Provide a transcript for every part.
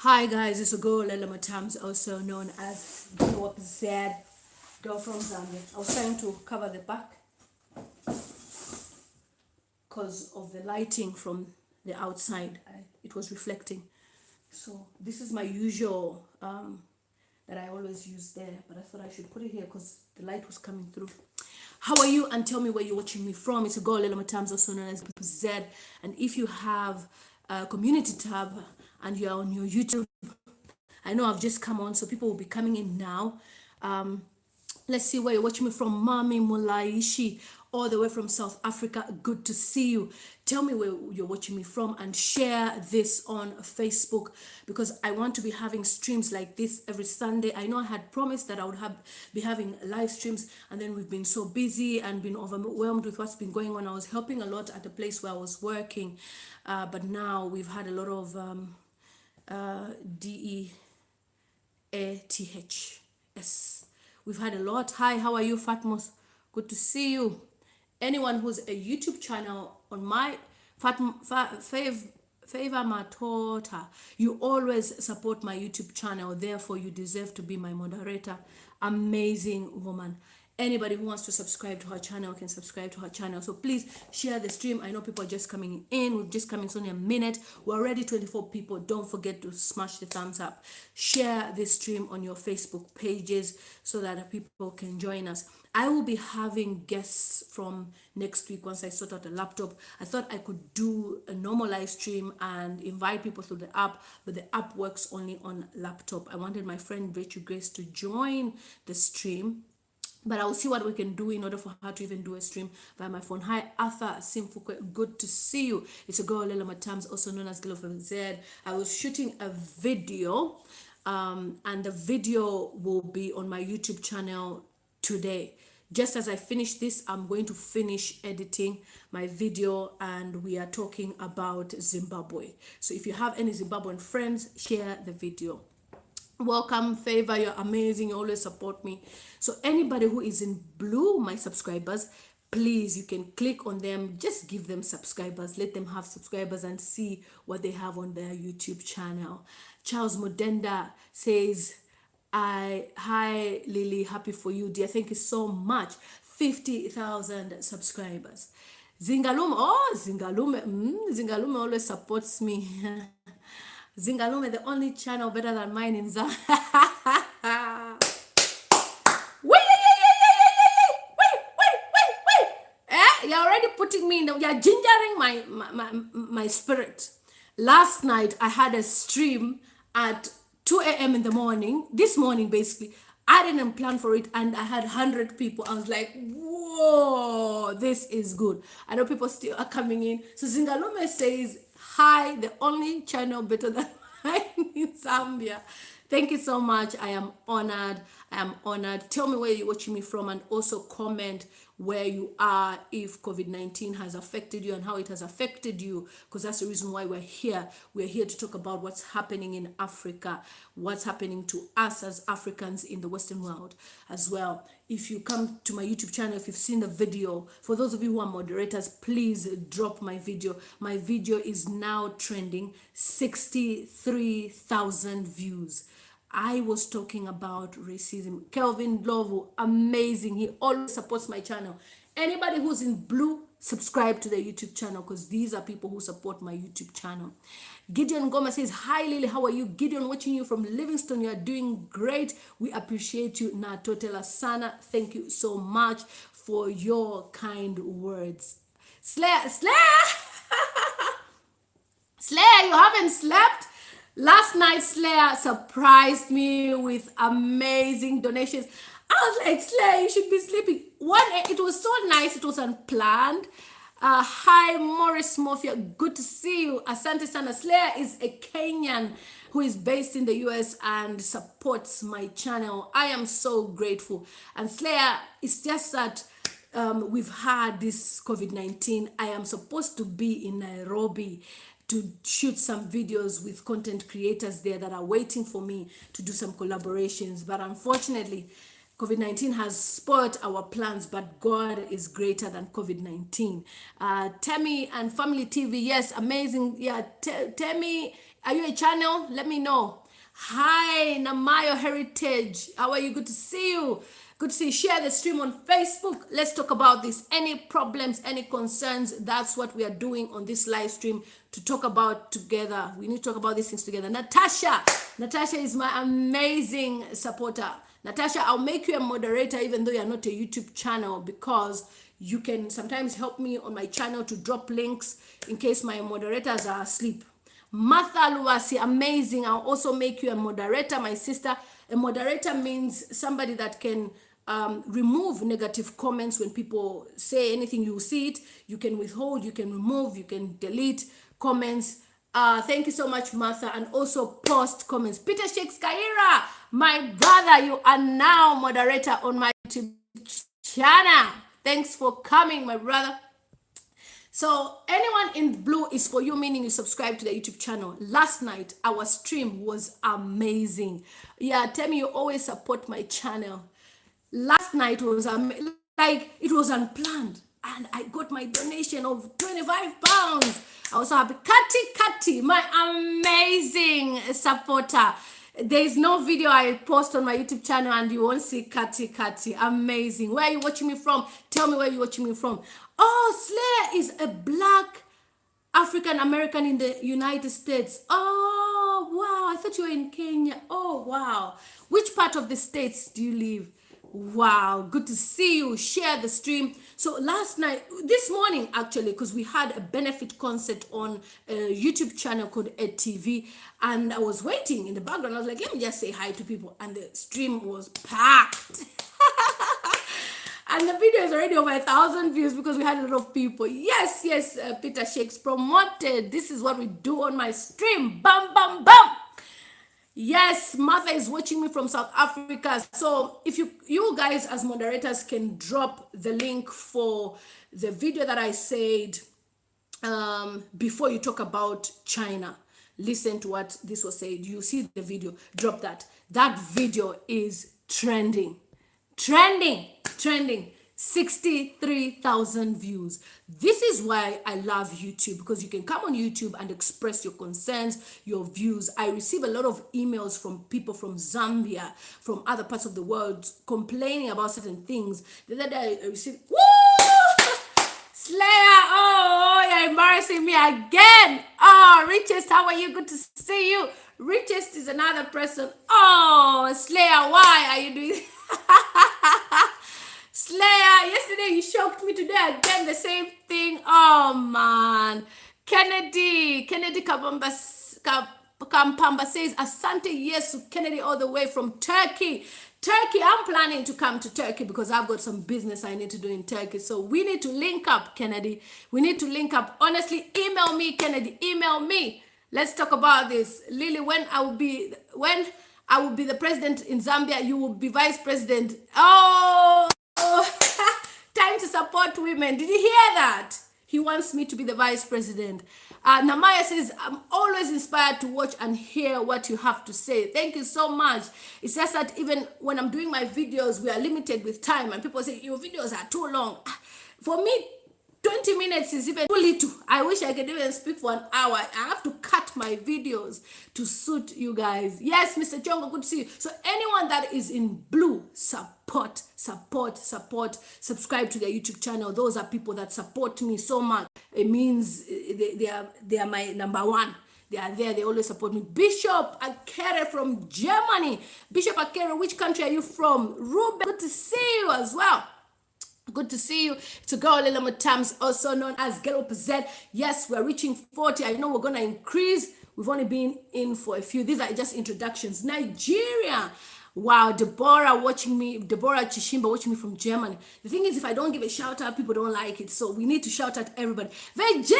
Hi guys, it's a girl Lela Tams, also known as Glow Up Z, girl from Zambia. I was trying to cover the back because of the lighting from the outside. It was reflecting. So this is my usual that I always use there, but I thought I should put it here because the light was coming through. How are you? And tell me where you're watching me from. It's a girl Lela Tams, also known as Z. And if you have a community tab and you're on your YouTube, I know I've just come on, so people will be coming in now. Let's see where you're watching me from. Mami Mulaishi, all the way from South Africa. Good to see you. Tell me where you're watching me from and share this on Facebook because I want to be having streams like this every Sunday. I know I had promised that I would be having live streams, and then we've been so busy and been overwhelmed with what's been going on. I was helping a lot at the place where I was working, but now we've had a lot of DEATHS. We've had a lot. Hi, how are you, Fatmos? Good to see you. Anyone who's a YouTube channel on my Favor Matota, you always support my YouTube channel. Therefore, you deserve to be my moderator. Amazing woman. Anybody who wants to subscribe to her channel can subscribe to her channel. So please share the stream. I know people are just coming in. We've just come in, it's only a minute. We're already 24 people. Don't forget to smash the thumbs up. Share this stream on your Facebook pages so that people can join us. I will be having guests from next week once I sort out a laptop. I thought I could do a normal live stream and invite people through the app, but the app works only on laptop. I wanted my friend Rachel Grace to join the stream, but I'll see what we can do in order for her to even do a stream via my phone. Hi, Arthur Simfukwe. Good to see you. It's a girl, Lela Matams, also known as Girl from Z. I was shooting a video, and the video will be on my YouTube channel today. Just as I finish this, I'm going to finish editing my video, and we are talking about Zimbabwe. So if you have any Zimbabwean friends, share the video. Welcome, Favor, you're amazing, you always support me. So anybody who is in blue, my subscribers, please, you can click on them, just give them subscribers, let them have subscribers and see what they have on their YouTube channel. Charles Modenda says, hi Lily, happy for you, dear. Thank you so much. 50,000 subscribers. Zingalume, Zingalume always supports me. Zingalume, the only channel better than mine in Zambia. You're already putting me in the, you're gingering my spirit. Last night I had a stream at 2 a.m. in the morning. This morning, basically, I didn't plan for it, and I had 100 people. I was like, whoa, this is good. I know people still are coming in. So Zingalume says, hi, the only channel better than mine in Zambia. Thank you so much. I am honored. I am honored. Tell me where you're watching me from, and also comment where you are, if COVID-19 has affected you and how it has affected you, because that's the reason why we're here. We're here to talk about what's happening in Africa, what's happening to us as Africans in the Western world as well. If you come to my YouTube channel, if you've seen the video, for those of you who are moderators, please drop my video. My video is now trending 63,000 views. I was talking about racism. Kelvin Lovo, amazing. He always supports my channel. Anybody who's in blue, subscribe to the YouTube channel, because these are people who support my YouTube channel. Gideon Goma says, hi Lily, how are you? Gideon, watching you from Livingston. You are doing great. We appreciate you. Na Totela Sana, thank you so much for your kind words. Slayer, Slayer, you haven't slept? Last night, Slayer surprised me with amazing donations. I was like, Slayer, you should be sleeping. It was so nice. It was unplanned. Hi, Morris Mafia. Good to see you. Asante Sana. Slayer is a Kenyan who is based in the US and supports my channel. I am so grateful. And Slayer, it's just that we've had this COVID-19. I am supposed to be in Nairobi to shoot some videos with content creators there that are waiting for me to do some collaborations. But unfortunately, COVID-19 has spoiled our plans, but God is greater than COVID-19. Temi and Family TV, yes, amazing. Yeah, Temi, are you a channel? Let me know. Hi, Namayo Heritage. How are you? Good to see you. Good to see you. Share the stream on Facebook. Let's talk about this. Any problems, any concerns, that's what we are doing on this live stream to talk about together. We need to talk about these things together. Natasha is my amazing supporter. Natasha, I'll make you a moderator even though you're not a YouTube channel, because you can sometimes help me on my channel to drop links in case my moderators are asleep. Martha Luwasi, amazing. I'll also make you a moderator, my sister. A moderator means somebody that can remove negative comments when people say anything. You see it, you can withhold, you can remove, you can delete comments. Thank you so much, Martha, and also post comments. Peter Shakes Kaira, my brother, you are now moderator on my YouTube channel. Thanks for coming, my brother. So anyone in blue is for you, meaning you subscribe to the YouTube channel. Last night, our stream was amazing. Yeah, tell me you always support my channel. Last night was like it was unplanned, and I got my donation of 25 pounds. I was so happy. Kati, my amazing supporter. There is no video I post on my YouTube channel and you won't see Kati. Amazing. Where are you watching me from? Tell me where you're watching me from. Oh, Slayer is a black African American in the United States. Oh, wow. I thought you were in Kenya. Oh, wow. Which part of the States do you live? Wow, good to see you. Share the stream. So this morning actually, because we had a benefit concert on a YouTube channel called EdTV, and I was waiting in the background. I was like, let me just say hi to people, and the stream was packed. And the video is already over 1,000 views because we had a lot of people. Yes, Peter Shakes promoted. This is what we do on my stream. Bam, bam, bam. Yes, Martha is watching me from South Africa. So if you guys as moderators can drop the link for the video that I said before you talk about China. Listen to what this was said. You see the video, drop that. That video is trending. 63,000 views. This is why I love YouTube, because you can come on YouTube and express your concerns, your views. I receive a lot of emails from people from Zambia, from other parts of the world, complaining about certain things. The other day I received, woo! Slayer, oh, you're embarrassing me again. Oh, Richest, how are you? Good to see you. Richest is another person. Oh, Slayer, why are you doing Slayer, yesterday you shocked me, today again the same thing. Oh man. Kennedy Kampamba says Asante Yesu. Kennedy all the way from Turkey. I'm planning to come to Turkey because I've got some business I need to do in Turkey. So we need to link up, Kennedy. We need to link up. Honestly, email me, Kennedy. Email me. Let's talk about this. Lily, when I will be the president in Zambia, you will be vice president. Oh, time to support women. Did you hear that? He wants me to be the vice president. Namaya says, I'm always inspired to watch and hear what you have to say. Thank you so much. It's just that even when I'm doing my videos, we are limited with time, and people say, your videos are too long. For me, 20 minutes is even too little. I wish I could even speak for an hour. I have to cut my videos to suit you guys. Yes, Mr. Chongo, good to see you. So anyone that is in blue, support. Subscribe to their YouTube channel. Those are people that support me so much. It means they are my number one. They are there. They always support me. Bishop Akere from Germany. Bishop Akere, which country are you from? Ruben, good to see you as well. Good to see you. It's a girl, Lila Matams, also known as Girl Z. Yes, we're reaching 40. I know we're going to increase. We've only been in for a few. These are just introductions. Nigeria. Wow, Deborah Chishimba watching me from Germany. The thing is, if I don't give a shout out, people don't like it. So we need to shout out everybody. Virginia!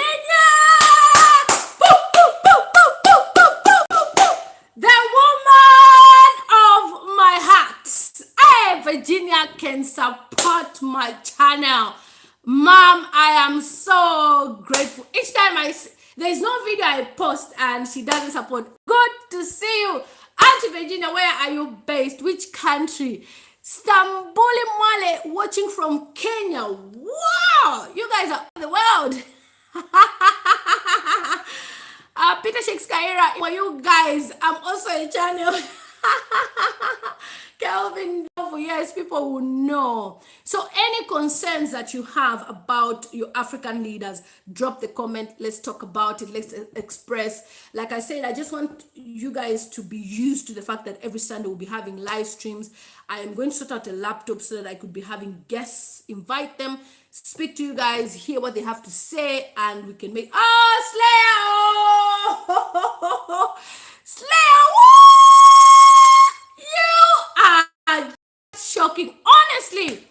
Boo, boo, boo, boo, boo, boo, boo, boo, boo. The woman of my heart. Hey, Virginia can support my channel. Mom, I am so grateful. Each time there's no video I post and she doesn't support. Good to see you. Auntie Virginia, where are you based? Which country? Stambuli Mwale watching from Kenya. Wow, you guys are in the world. Peter Shakes Kaira, for you guys, I'm also a channel. Kelvin, yes, people will know. So any concerns that you have about your African leaders, drop the comment. Let's talk about it. Let's express. Like I said, I just want you guys to be used to the fact that every Sunday we'll be having live streams. I am going to sort out a laptop so that I could be having guests, invite them, speak to you guys, hear what they have to say, and we can make Slayer! Oh! Slayer! Woo! You are shocking. Honestly.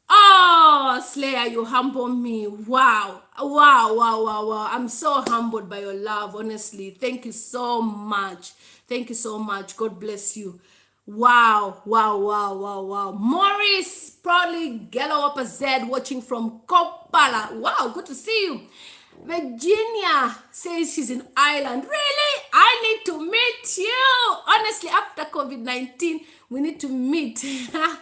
Oh, Slayer, you humble me. Wow. Wow. I'm so humbled by your love, honestly. Thank you so much. Thank you so much. God bless you. Wow. Maurice, proudly Gello Upper Z, watching from Kopala. Wow, good to see you. Virginia says she's in Ireland. Really? I need to meet you. Honestly, after COVID-19, we need to meet. Peter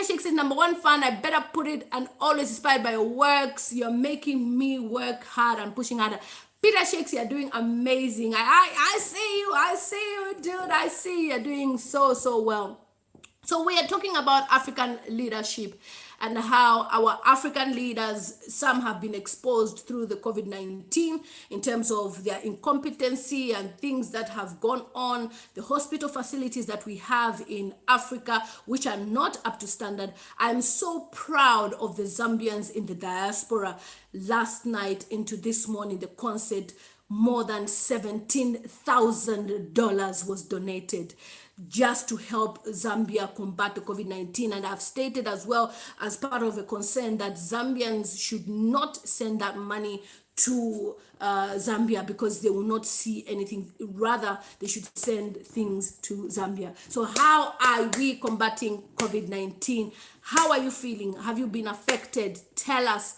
Shake says, #1 fan, I better put it, and always inspired by your works. You're making me work hard and pushing harder. Peter Shakes, you're doing amazing. I see you, dude. I see you're doing so well. So we are talking about African leadership and how our African leaders, some have been exposed through the COVID-19 in terms of their incompetency and things that have gone on, the hospital facilities that we have in Africa, which are not up to standard. I'm so proud of the Zambians in the diaspora. Last night into this morning, the concert, more than $17,000 was donated just to help Zambia combat the COVID-19. And I've stated as well, as part of a concern, that Zambians should not send that money to Zambia because they will not see anything. Rather, they should send things to Zambia. So how are we combating COVID-19? How are you feeling? Have you been affected? Tell us.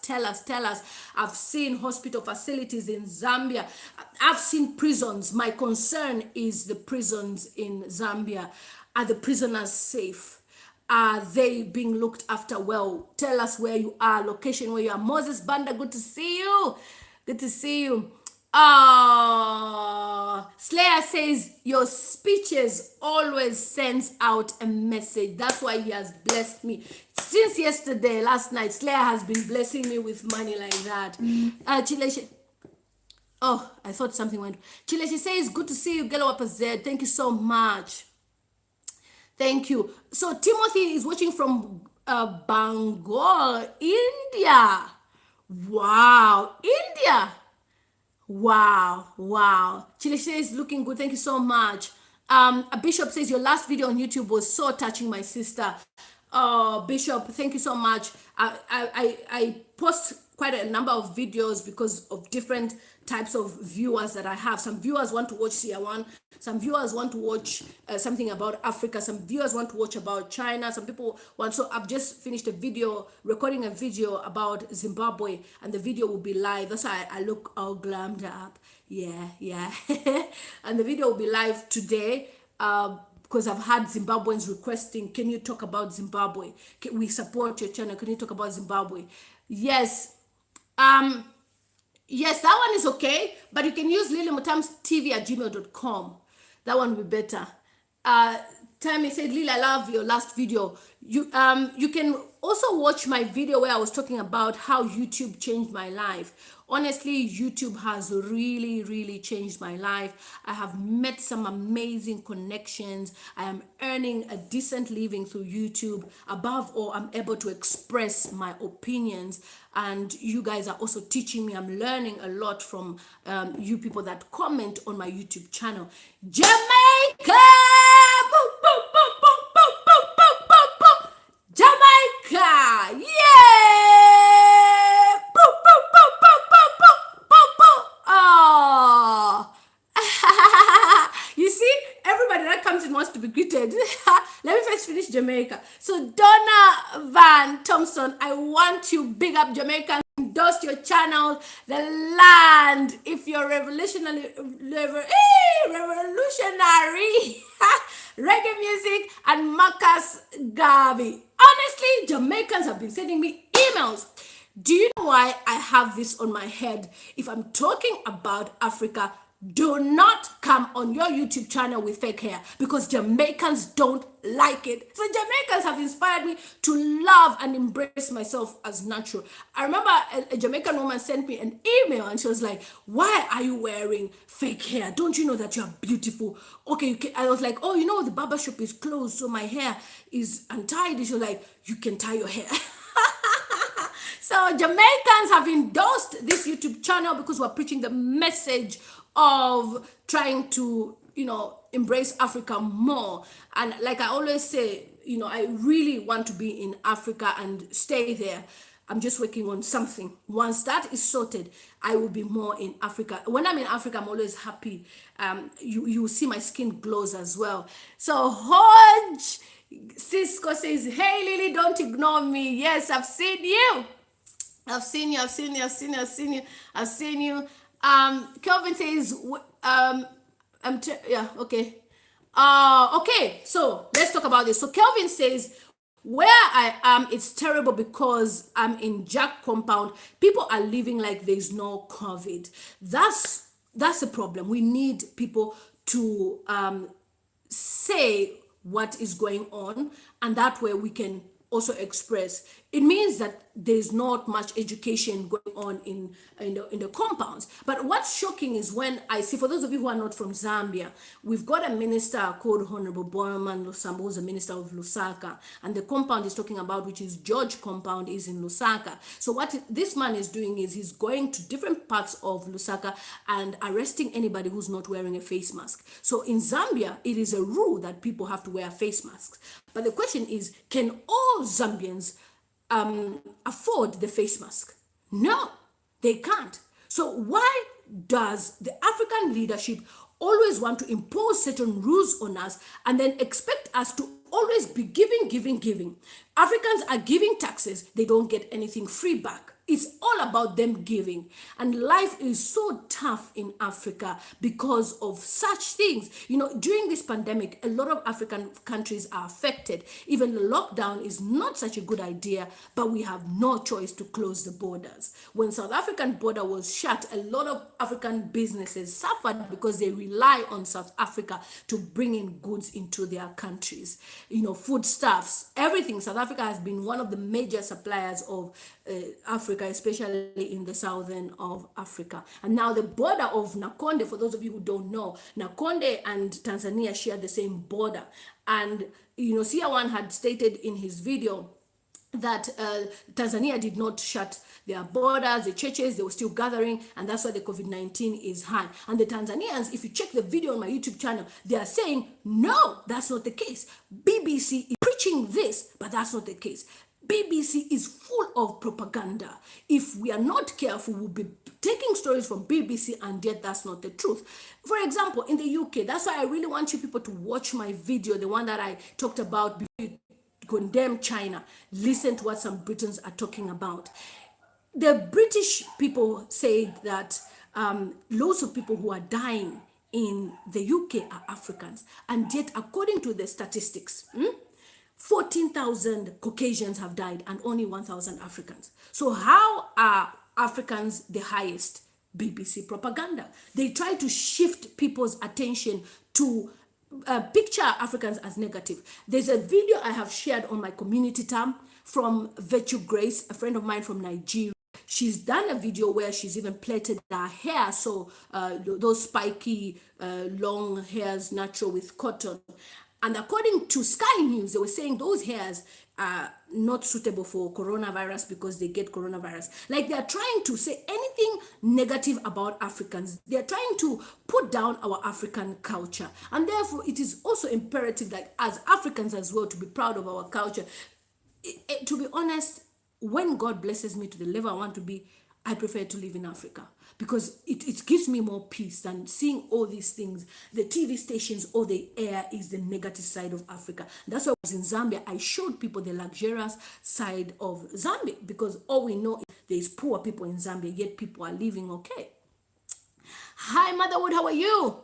I've seen hospital facilities in Zambia. I've seen prisons. My concern is the prisons in Zambia. Are the prisoners safe? Are they being looked after well? Tell us where you are, location where you are. Moses Banda, good to see you. Good to see you. Slayer says your speeches always sends out a message. That's why he has blessed me. Since yesterday, last night, Slayer has been blessing me with money like that. Oh, I thought something went. Chileshi says, good to see you, Gello Upper Z. Thank you so much. Thank you. So Timothy is watching from Bengal, India. Wow, India. Wow. Chileshi is looking good. Thank you so much. A Bishop says your last video on YouTube was so touching, my sister. Bishop, thank you so much. I post quite a number of videos because of different types of viewers that I have. Some viewers want to watch CR1, some viewers want to watch something about Africa, some viewers want to watch about China, some people want. So I've just finished recording a video about Zimbabwe, and the video will be live. That's why I look all glammed up. Yeah. And the video will be live today. Because I've had Zimbabweans requesting, can you talk about Zimbabwe? We support your channel. Can you talk about Zimbabwe? Yes. Yes, that one is okay. But you can use lilymutamstv@gmail.com. That one will be better. Tammy said, Lily, I love your last video. You can also watch my video where I was talking about how YouTube changed my life. Honestly, YouTube has really changed my life. I have met some amazing connections. I am earning a decent living through YouTube. Above all, I'm able to express my opinions, and you guys are also teaching me. I'm learning a lot from you people that comment on my YouTube channel. Jamaica! Boop, boop, boop, boop, boop, boop, boop, boop, boop. Jamaica! Yeah! Boop, boop, boop, boop, boop, boop, boop, boop. Oh. You see, everybody that comes in wants to be greeted. Let me first finish Jamaica. So Donna Van Thompson, I want you, big up Jamaica, endorse your channel, the land. If you're revolutionary, reggae music, and Marcus Garvey. Honestly, Jamaicans have been sending me emails. Do you know why I have this on my head? If I'm talking about Africa, do not come on your YouTube channel with fake hair because Jamaicans don't like it. So Jamaicans have inspired me to love and embrace myself as natural. I remember a Jamaican woman sent me an email and she was like, why are you wearing fake hair? Don't you know that you're beautiful? Okay, I was like, oh, you know, the barber shop is closed, so my hair is untied. She was like, you can tie your hair. So Jamaicans have endorsed this YouTube channel because we're preaching the message of trying to, embrace Africa more. And like I always say, I really want to be in Africa and stay there. I'm just working on something. Once that is sorted, I will be more in Africa. When I'm in Africa, I'm always happy. You will see my skin glows as well. So Hodge Cisco says, hey Lily, don't ignore me. Yes, I've seen you. I've seen you, I've seen you, I've seen you, I've seen you, I've seen you. Kelvin says, yeah, okay. Okay, so let's talk about this. So Kelvin says, where I am, it's terrible because I'm in Jack compound. People are living like there's no COVID. That's the problem. We need people to say what is going on, and that way we can also express. It means that there's not much education going on in the compounds. But what's shocking is when I see, for those of you who are not from Zambia, we've got a minister called Honorable Boyman Lusambo, who's a minister of Lusaka, and the compound is talking about, which is George compound, is in Lusaka. So what this man is doing is he's going to different parts of Lusaka and arresting anybody who's not wearing a face mask. So in Zambia, it is a rule that people have to wear face masks. But the question is, can all Zambians afford the face mask? No, they can't. So why does the African leadership always want to impose certain rules on us and then expect us to always be giving? Africans are giving taxes, they don't get anything free back. It's all about them giving. And life is so tough in Africa because of such things. During this pandemic, a lot of African countries are affected. Even the lockdown is not such a good idea, but we have no choice to close the borders. When South African border was shut, a lot of African businesses suffered because they rely on South Africa to bring in goods into their countries. Foodstuffs, everything. South Africa has been one of the major suppliers of Africa, especially in the southern of Africa. And now the border of Nakonde, for those of you who don't know, Nakonde and Tanzania share the same border. And, Sia1 had stated in his video that Tanzania did not shut their borders, the churches, they were still gathering, and that's why the COVID-19 is high. And the Tanzanians, if you check the video on my YouTube channel, they are saying, no, that's not the case. BBC is preaching this, but that's not the case. BBC is full of propaganda. If we are not careful, we'll be taking stories from BBC, and yet that's not the truth. For example, in the UK, that's why I really want you people to watch my video, the one that I talked about before you condemn China. Listen to what some Britons are talking about. The British people say that lots of people who are dying in the UK are Africans, and yet according to the statistics, 14,000 Caucasians have died and only 1,000 Africans. So how are Africans the highest? BBC propaganda. They try to shift people's attention to picture Africans as negative. There's a video I have shared on my community tab from Virtue Grace, a friend of mine from Nigeria. She's done a video where she's even plaited her hair, so those spiky long hairs, natural with cotton. And according to Sky News, they were saying those hairs are not suitable for coronavirus because they get coronavirus. Like, they're trying to say anything negative about Africans. They're trying to put down our African culture. And therefore, it is also imperative that as Africans as well to be proud of our culture. To be honest, when God blesses me to the level I want to be, I prefer to live in Africa because it gives me more peace than seeing all these things. The TV stations, all they air is the negative side of Africa. That's why I was in Zambia. I showed people the luxurious side of Zambia because all we know is there's poor people in Zambia, yet people are living okay. Hi, Motherwood, how are you?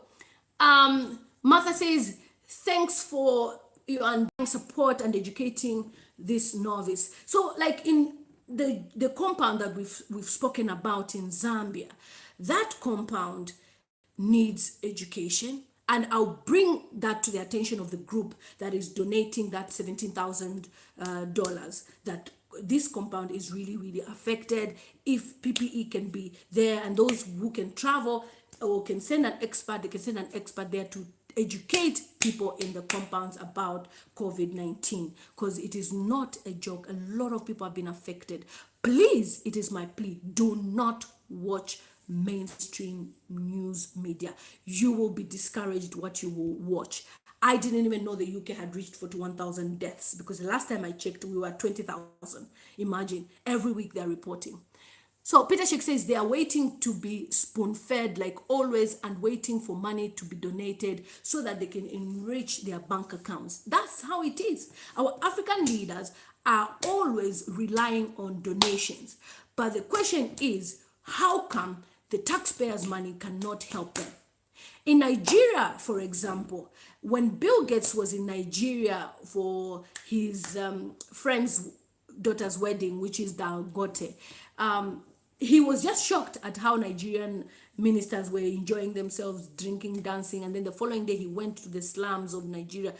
Martha says, Thanks for your support and educating this novice. So, like in the compound that we've spoken about in Zambia, that compound needs education, and I'll bring that to the attention of the group that is donating that $17,000. That this compound is really, really affected. If PPE can be there, and those who can travel or can send an expert, they can send an expert there to educate people in the compounds about COVID-19, because it is not a joke. A lot of people have been affected. Please, it is my plea, do not watch mainstream news media. You will be discouraged what you will watch. I didn't even know the UK had reached 41,000 deaths, because the last time I checked, we were at 20,000. Imagine, every week they're reporting. So Peter Sheikh says they are waiting to be spoon-fed like always, and waiting for money to be donated so that they can enrich their bank accounts. That's how it is. Our African leaders are always relying on donations. But the question is, how come the taxpayers' money cannot help them? In Nigeria, for example, when Bill Gates was in Nigeria for his friend's daughter's wedding, which is Dangote, he was just shocked at how Nigerian ministers were enjoying themselves, drinking, dancing, and then the following day he went to the slums of Nigeria,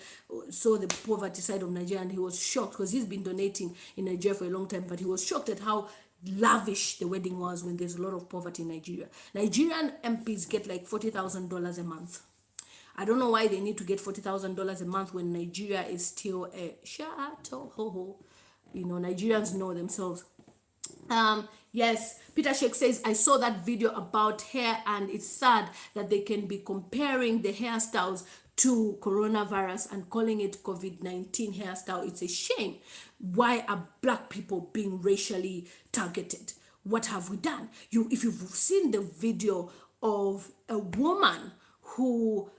saw the poverty side of Nigeria, and he was shocked because he's been donating in Nigeria for a long time, but he was shocked at how lavish the wedding was when there's a lot of poverty in Nigeria. Nigerian MPs get like $40,000 a month. I don't know why they need to get $40,000 a month when Nigeria is still a shato ho ho. You know, Nigerians know themselves. Yes, Peter Sheikh says, I saw that video about hair, and it's sad that they can be comparing the hairstyles to coronavirus and calling it COVID-19 hairstyle. It's a shame. Why are black people being racially targeted? What have we done? If you've seen the video of a woman who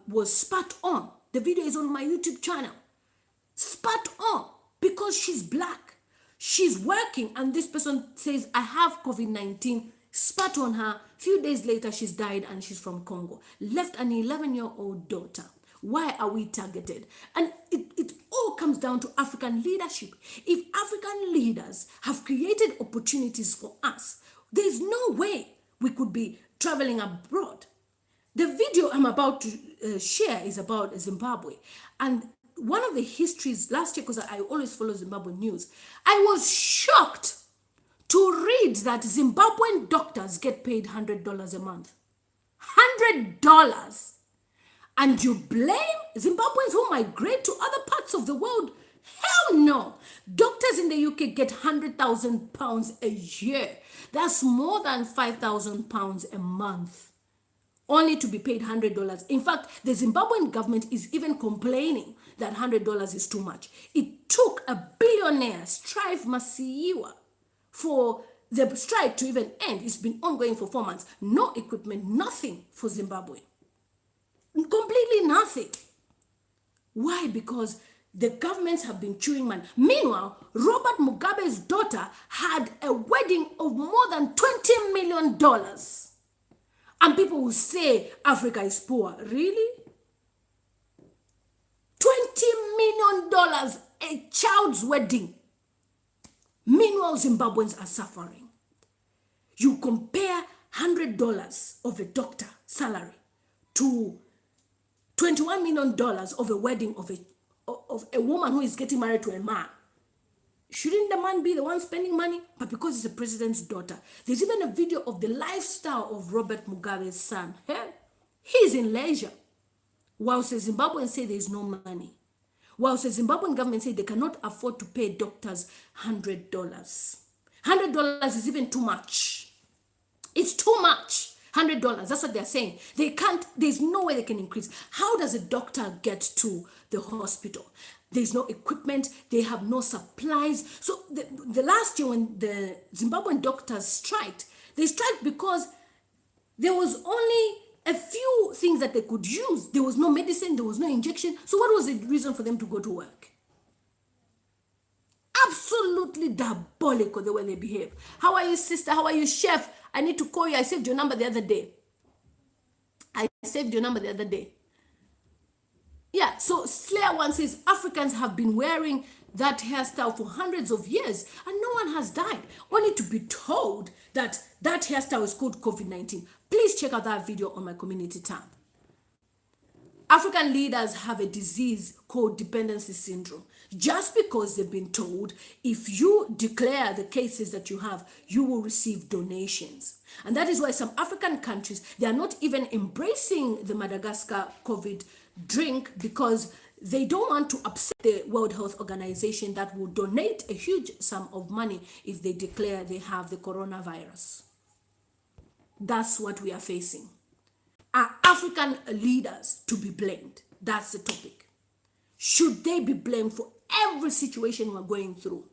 was spat on, the video is on my YouTube channel. Spat on because she's black. She's working, and this person says, I have COVID-19, spat on her. Few days later, she's died, and she's from Congo. Left an 11-year-old daughter. Why are we targeted? And it all comes down to African leadership. If African leaders have created opportunities for us, there's no way we could be traveling abroad. The video I'm about to share is about Zimbabwe. And one of the histories last year, because I always follow Zimbabwe news, I was shocked to read that Zimbabwean doctors get paid $100 a month. $100. And you blame Zimbabweans who migrate to other parts of the world? Hell no. Doctors in the UK get £100,000 a year. That's more than £5,000 a month, only to be paid $100. In fact, the Zimbabwean government is even complaining that $100 is too much. It took a billionaire, Strive Masiyiwa, for the strike to even end. It's been ongoing for 4 months. No equipment, nothing for Zimbabwe. Completely nothing. Why? Because the governments have been chewing money. Meanwhile, Robert Mugabe's daughter had a wedding of more than $20 million. And people will say Africa is poor. Really? $20 million, a child's wedding. Meanwhile, Zimbabweans are suffering. You compare $100 of a doctor salary to $21 million of a wedding of a woman who is getting married to a man. Shouldn't the man be the one spending money? But because it's the president's daughter. There's even a video of the lifestyle of Robert Mugabe's son. He's in leisure. Whilst the Zimbabweans say there's no money. Whilst the Zimbabwean government say they cannot afford to pay doctors $100. $100 is even too much. It's too much. $100. That's what they're saying. They can't, there's no way they can increase. How does a doctor get to the hospital? There's no equipment. They have no supplies. So the last year when the Zimbabwean doctors striked, they striked because there was only a few things that they could use. There was no medicine. There was no injection. So what was the reason for them to go to work? Absolutely diabolical the way they behave. How are you, sister? How are you, chef? I need to call you. I saved your number the other day. Yeah, so Slayer one says Africans have been wearing that hairstyle for hundreds of years and no one has died, only to be told that that hairstyle is called COVID-19. Please check out that video on my community tab. African leaders have a disease called dependency syndrome. Just because they've been told if you declare the cases that you have, you will receive donations. And that is why some African countries, they are not even embracing the Madagascar COVID drink because they don't want to upset the World Health Organization that will donate a huge sum of money if they declare they have the coronavirus. That's what we are facing. Are African leaders to be blamed? That's the topic. Should they be blamed for every situation we're going through?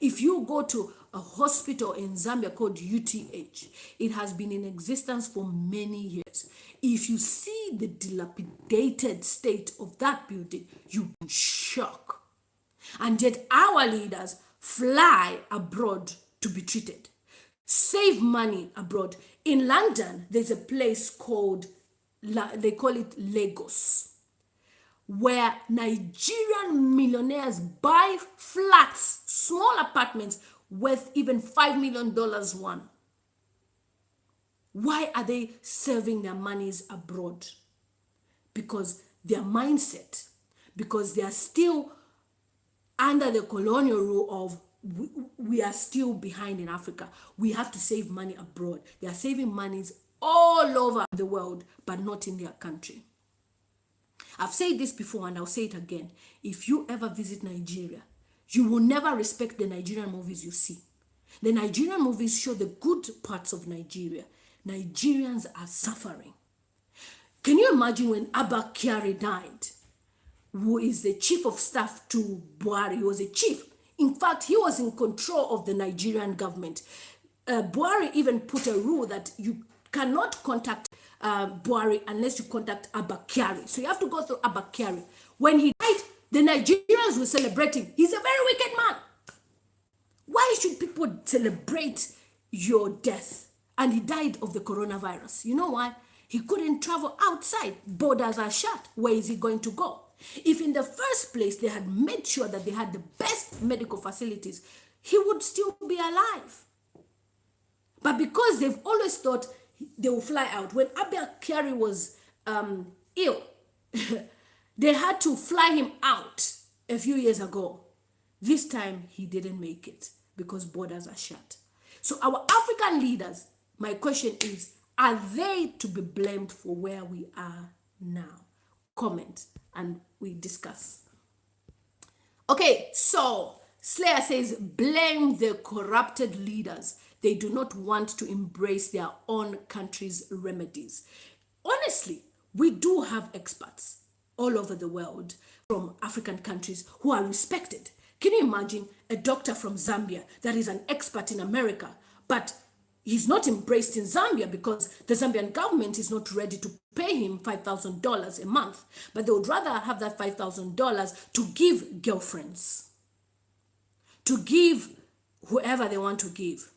If you go to a hospital in Zambia called UTH, it has been in existence for many years. If you see the dilapidated state of that building, you'll be shocked. And yet our leaders fly abroad to be treated, save money abroad. In London, there's a place called, they call it Lagos, where Nigerian millionaires buy flats, small apartments worth even $5 million one. Why are they saving their monies abroad? Because their mindset, because they are still under the colonial rule of we are still behind in Africa. We have to save money abroad. They are saving monies all over the world, but not in their country. I've said this before and I'll say it again. If you ever visit Nigeria, you will never respect the Nigerian movies you see. The Nigerian movies show the good parts of Nigeria. Nigerians are suffering. Can you imagine when Abba Kyari died, who is the chief of staff to Buhari? He was a chief. In fact, he was in control of the Nigerian government. Buhari even put a rule that you cannot contact Buhari unless you contact Abba Kyari. So you have to go through Abba Kyari. When he died, the Nigerians were celebrating. He's a very wicked man. Why should people celebrate your death? And he died of the coronavirus. You know why? He couldn't travel outside. Borders are shut. Where is he going to go? If in the first place they had made sure that they had the best medical facilities, he would still be alive. But because they've always thought they will fly out. When Abba Kyari was ill, they had to fly him out a few years ago. This time he didn't make it because borders are shut. So our African leaders, my question is, are they to be blamed for where we are now? Comment and we discuss. Okay, so Slayer says, blame the corrupted leaders. They do not want to embrace their own country's remedies. Honestly, we do have experts all over the world from African countries who are respected. Can you imagine a doctor from Zambia that is an expert in America, but he's not embraced in Zambia because the Zambian government is not ready to pay him $5,000 a month, but they would rather have that $5,000 to give girlfriends, to give whoever they want to give.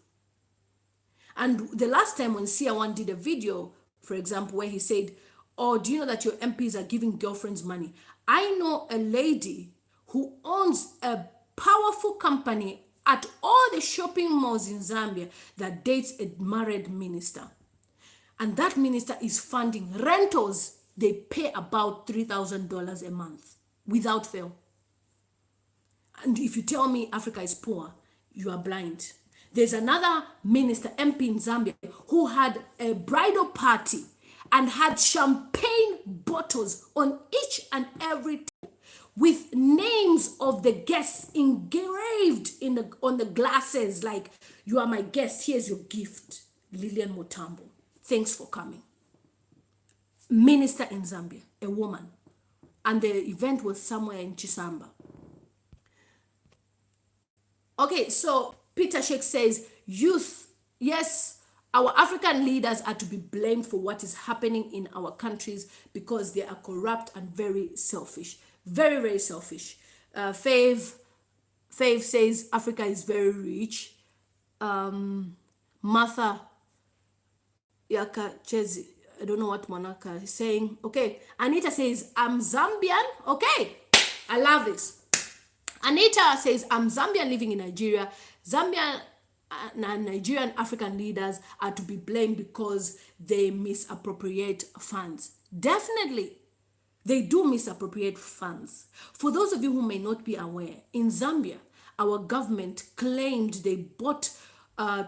And the last time when Sia1 did a video, for example, where he said, oh, do you know that your MPs are giving girlfriends money? I know a lady who owns a powerful company at all the shopping malls in Zambia that dates a married minister. And that minister is funding rentals. They pay about $3,000 a month without fail. And if you tell me Africa is poor, you are blind. There's another minister, MP in Zambia, who had a bridal party and had champagne bottles on each and every table with names of the guests engraved on the glasses, like, you are my guest, here's your gift, Lillian Motambo. Thanks for coming. Minister in Zambia, a woman. And the event was somewhere in Chisamba. Okay, so Peter Sheikh says, youth, yes, our African leaders are to be blamed for what is happening in our countries because they are corrupt and very selfish. Very, very selfish. Fave says Africa is very rich. Martha Yakachezi I don't know what Monica is saying. Okay, Anita says, I'm Zambian. Okay, I love this. Anita says, I'm Zambian living in Nigeria. Zambia and Nigerian African leaders are to be blamed because they misappropriate funds. Definitely, they do misappropriate funds. For those of you who may not be aware, in Zambia, our government claimed they bought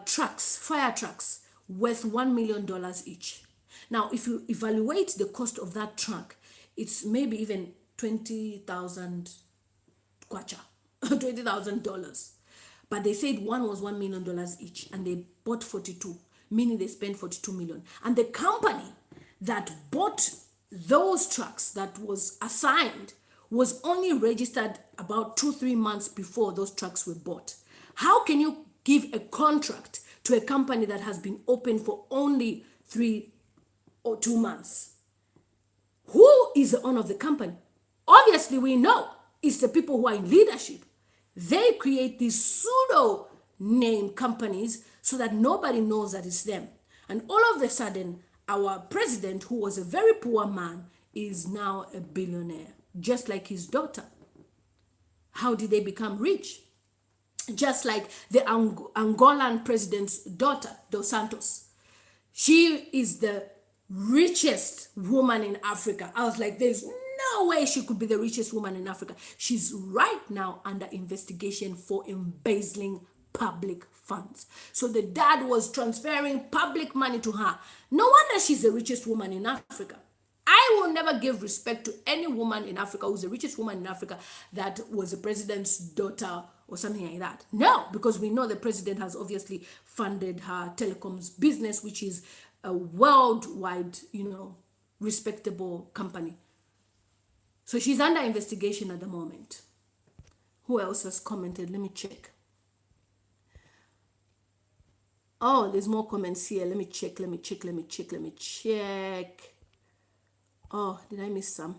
trucks, fire trucks, worth $1 million each. Now, if you evaluate the cost of that truck, it's maybe even 20,000 kwacha, $20,000. But they said one was $1 million each, and they bought 42, meaning they spent 42 million. And the company that bought those trucks that was assigned was only registered about 2-3 months before those trucks were bought. How can you give a contract to a company that has been open for only 3 or 2 months? Who is the owner of the company? Obviously, we know it's the people who are in leadership. They create these pseudo name companies so that nobody knows that it's them. And all of a sudden, our president, who was a very poor man, is now a billionaire, just like his daughter. How did they become rich? Just like the Angolan president's daughter, Dos Santos. She is the richest woman in Africa. I was like, there's no way she could be the richest woman in Africa. She's right now under investigation for embezzling public funds. So the dad was transferring public money to her. No wonder she's the richest woman in Africa. I will never give respect to any woman in Africa who's the richest woman in Africa that was the president's daughter or something like that. No, because we know the president has obviously funded her telecoms business, which is a worldwide, respectable company. So she's under investigation at the moment. Who else has commented? Let me check. Oh, there's more comments here. Let me check. Oh, did I miss some?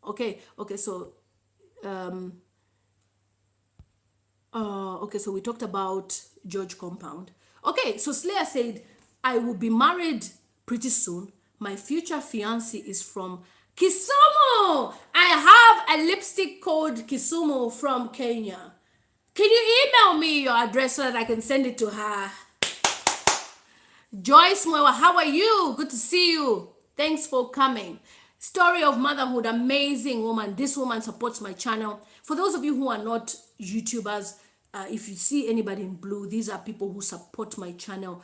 Okay, so so we talked about George Compound. Okay, so Slayer said, I will be married pretty soon. My future fiance is from Kisumu. I have a lipstick called Kisumu from Kenya. Can you email me your address so that I can send it to her? Joyce Mwewa, how are you? Good to see you. Thanks for coming. Story of motherhood, amazing woman. This woman supports my channel. For those of you who are not YouTubers, if you see anybody in blue, these are people who support my channel.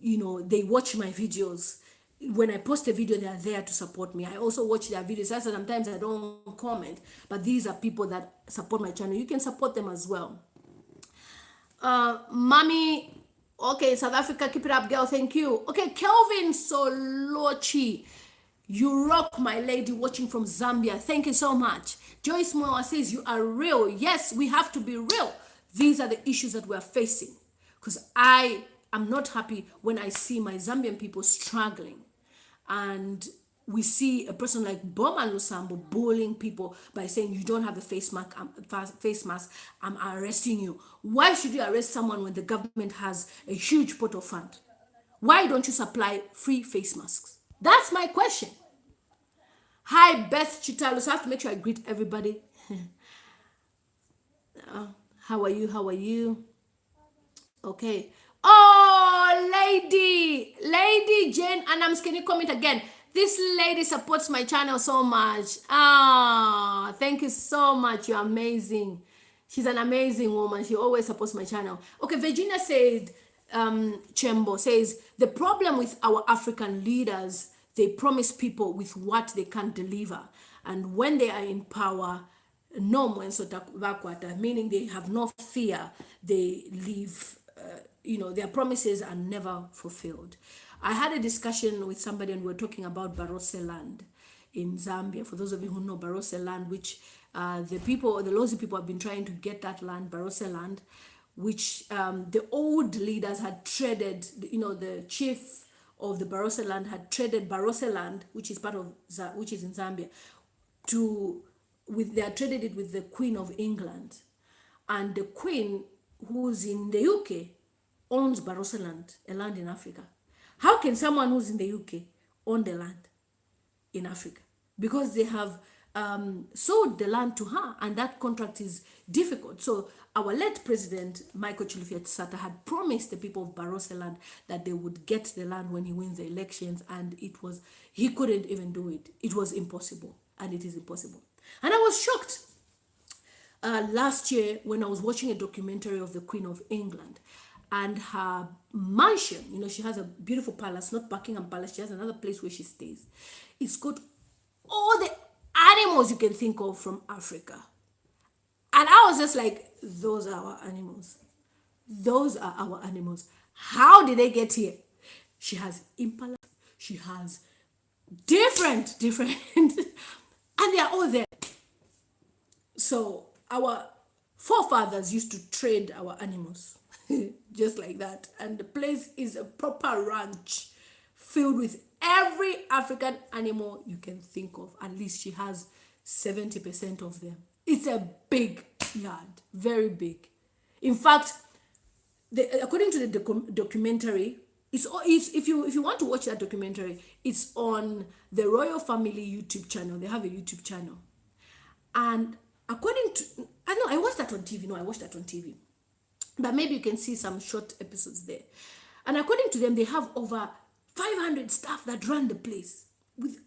They watch my videos. When I post a video, they are there to support me. I also watch their videos. Sometimes I don't comment, but these are people that support my channel. You can support them as well. Mommy, okay, South Africa, keep it up, girl. Thank you. Okay, Kelvin Solochi, you rock, my lady, watching from Zambia. Thank you so much. Joyce Moa says, you are real. Yes, we have to be real. These are the issues that we're facing. Because I am not happy when I see my Zambian people struggling. And we see a person like Boma Lusambo bullying people by saying, you don't have a face mask, I'm arresting you. Why should you arrest someone when the government has a huge pot of fund? Why don't you supply free face masks? That's my question. Hi, Beth Chitalo. So I have to make sure I greet everybody. How are you? Okay. Oh, Lady Jane Adams, can you comment again? This lady supports my channel so much. Thank you so much. You're amazing. She's an amazing woman. She always supports my channel. Okay, Virginia said, Chembo says, the problem with our African leaders, they promise people with what they can't deliver. And when they are in power, no mwenso, meaning they have no fear, they live, their promises are never fulfilled. I had a discussion with somebody and we were talking about Barose land in Zambia. For those of you who know Barose land, which the Lozi people have been trying to get that land, Barose land, which the old leaders had traded, the chief of the Barose land had traded Barose land, which is which is in Zambia, they had traded it with the Queen of England. And the Queen, who's in the UK, owns Barose land, a land in Africa. How can someone who's in the UK own the land in Africa because they have sold the land to her, and that contract is difficult. So our late president, Michael Chilufya Sata, had promised the people of Barose land that they would get the land when he wins the elections, and he couldn't even do it. It was impossible, and it is impossible. And I was shocked last year when I was watching a documentary of the Queen of England and her mansion. You know, she has a beautiful palace, not Buckingham Palace. She has another place where she stays. It's got all the animals you can think of from Africa. And I was just like, those are our animals. Those are our animals. How did they get here? She has impala. She has different, and they are all there. So our forefathers used to trade our animals just like that. And the place is a proper ranch filled with every African animal you can think of. At least she has 70% of them. It's a big yard, very big. In fact, according to the documentary, it's if you want to watch that documentary, it's on the royal family YouTube channel. They have a YouTube channel, and according to I watched that on TV. No, I watched that on TV, but maybe you can see some short episodes there. And according to them, they have over 500 staff that run the place with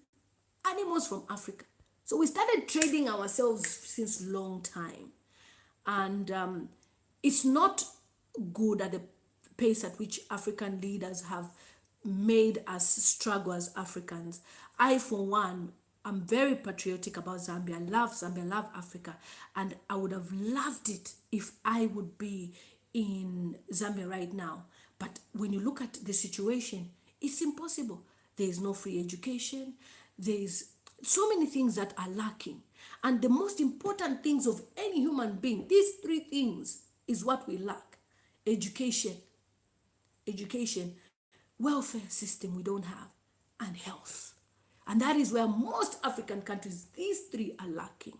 animals from Africa. So we started trading ourselves since long time, and it's not good at the pace at which African leaders have made us struggle as Africans. I, for one, I'm very patriotic about Zambia. I love Zambia, I love Africa, and I would have loved it if I would be in Zambia right now. But when you look at the situation, it's impossible. There is no free education. There is so many things that are lacking. And the most important things of any human being, these three things is what we lack. Education, welfare system we don't have, and health. And that is where most African countries, these three are lacking.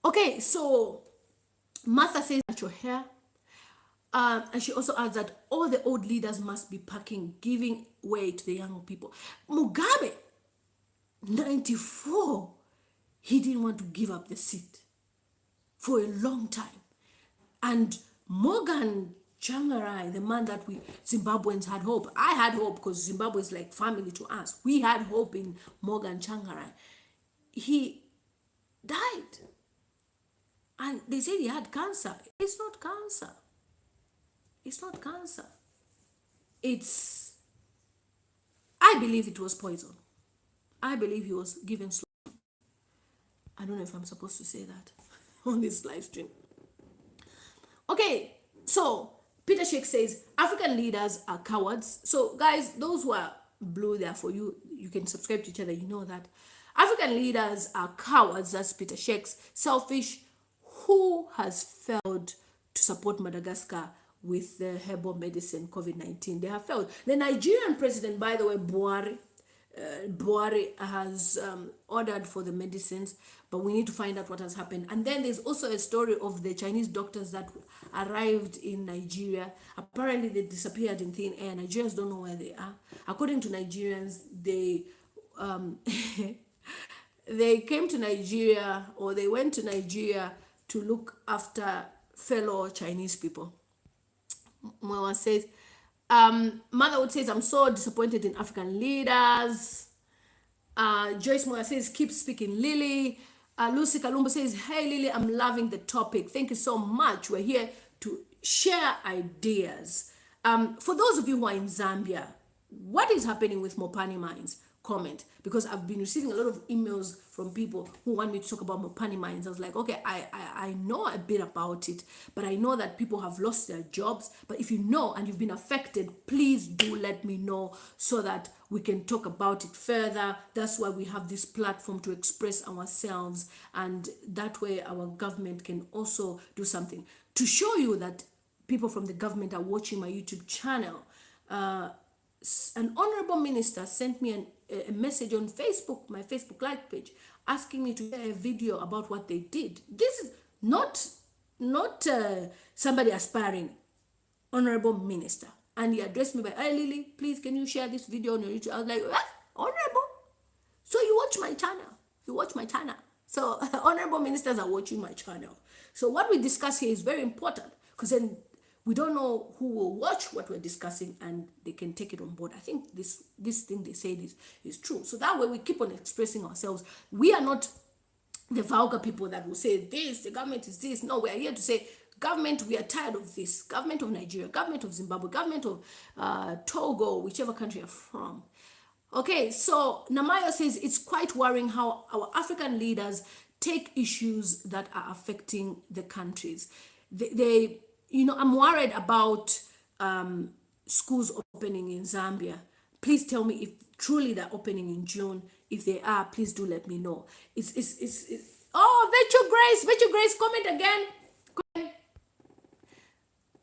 Okay, so Martha says that your hair, and she also adds that all the old leaders must be giving way to the young people. Mugabe, 94, he didn't want to give up the seat for a long time. And Morgan Changarai, the man that we Zimbabweans had hope. I had hope because Zimbabwe is like family to us. We had hope in Morgan Changarai. He died. And they said he had cancer. It's not cancer. It's not cancer. I believe it was poison. I believe he was given slow. I don't know if I'm supposed to say that on this live stream. Okay, so Peter Sheikh says African leaders are cowards. So guys, those who are blue there for you, you can subscribe to each other, you know that. African leaders are cowards, that's Peter Sheikh's. Selfish, who has failed to support Madagascar with the herbal medicine COVID-19. They have failed. The Nigerian president, by the way, Buhari has ordered for the medicines, but we need to find out what has happened. And then there's also a story of the Chinese doctors that arrived in Nigeria. Apparently they disappeared in thin air. Nigerians don't know where they are. According to Nigerians, they they came to Nigeria, or they went to Nigeria to look after fellow Chinese people. Mama says, Motherwood says, I'm so disappointed in African leaders. Joyce Moya says, keep speaking, Lily. Lucy Kalumba says, hey, Lily, I'm loving the topic. Thank you so much. We're here to share ideas. For those of you who are in Zambia, what is happening with Mopani mines? Comment, because I've been receiving a lot of emails from people who want me to talk about Mopani mines. I was like, okay, I know a bit about it, but I know that people have lost their jobs. But if you know and you've been affected, please do let me know so that we can talk about it further. That's why we have this platform to express ourselves, and that way our government can also do something. To show you that people from the government are watching my YouTube channel, an honorable minister sent me a message on Facebook, my Facebook Live page, asking me to share a video about what they did. This is not somebody aspiring. Honorable minister And he addressed me by, "Hey Lily, please can you share this video on your YouTube?" I was like, "Ah, honorable. So you watch my channel. You watch my channel. So honorable ministers are watching my channel. So what we discuss here is very important, because then we don't know who will watch what we're discussing and they can take it on board. I think this thing they said is true. So that way we keep on expressing ourselves. We are not the vulgar people that will say this, the government is this. No, we are here to say, government, we are tired of this. Government of Nigeria, government of Zimbabwe, government of Togo, whichever country you're from. Okay, so Namayo says it's quite worrying how our African leaders take issues that are affecting the countries. They I'm worried about schools opening in Zambia. Please tell me if truly they're opening in June. If they are, please do let me know. It's oh, Virtue Grace, comment again.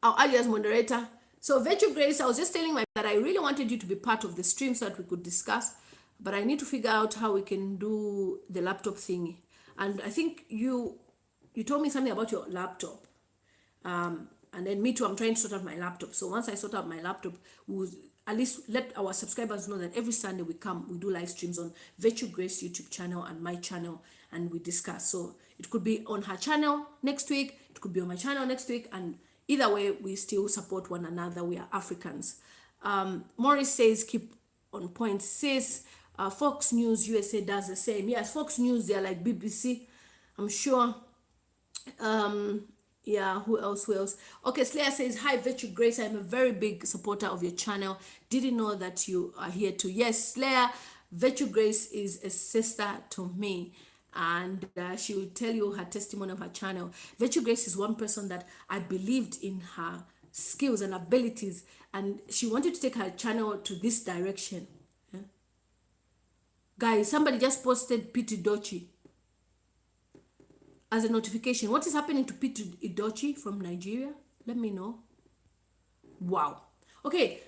Our alias moderator. So Virtue Grace, I was just telling my that I really wanted you to be part of the stream so that we could discuss, but I need to figure out how we can do the laptop thingy. And I think you told me something about your laptop. And then me too, I'm trying to sort out my laptop. So once I sort out my laptop, we'll at least let our subscribers know that every Sunday we do live streams on Virtue Grace YouTube channel and my channel, and we discuss. So it could be on her channel next week, it could be on my channel next week, and either way, we still support one another. We are Africans. Morris says, keep on point. Says, Fox News USA does the same. Yes, Fox News, they're like BBC, I'm sure. Yeah, who else? Okay, Slayer says, hi, Virtue Grace. I'm a very big supporter of your channel. Didn't know that you are here too. Yes, Slayer, Virtue Grace is a sister to me. And she will tell you her testimony of her channel. Virtue Grace is one person that I believed in her skills and abilities, and she wanted to take her channel to this direction. Yeah. Guys, somebody just posted Pete Dochi as a notification. What is happening to Pete Idochi from Nigeria? Let me know. Wow. Okay.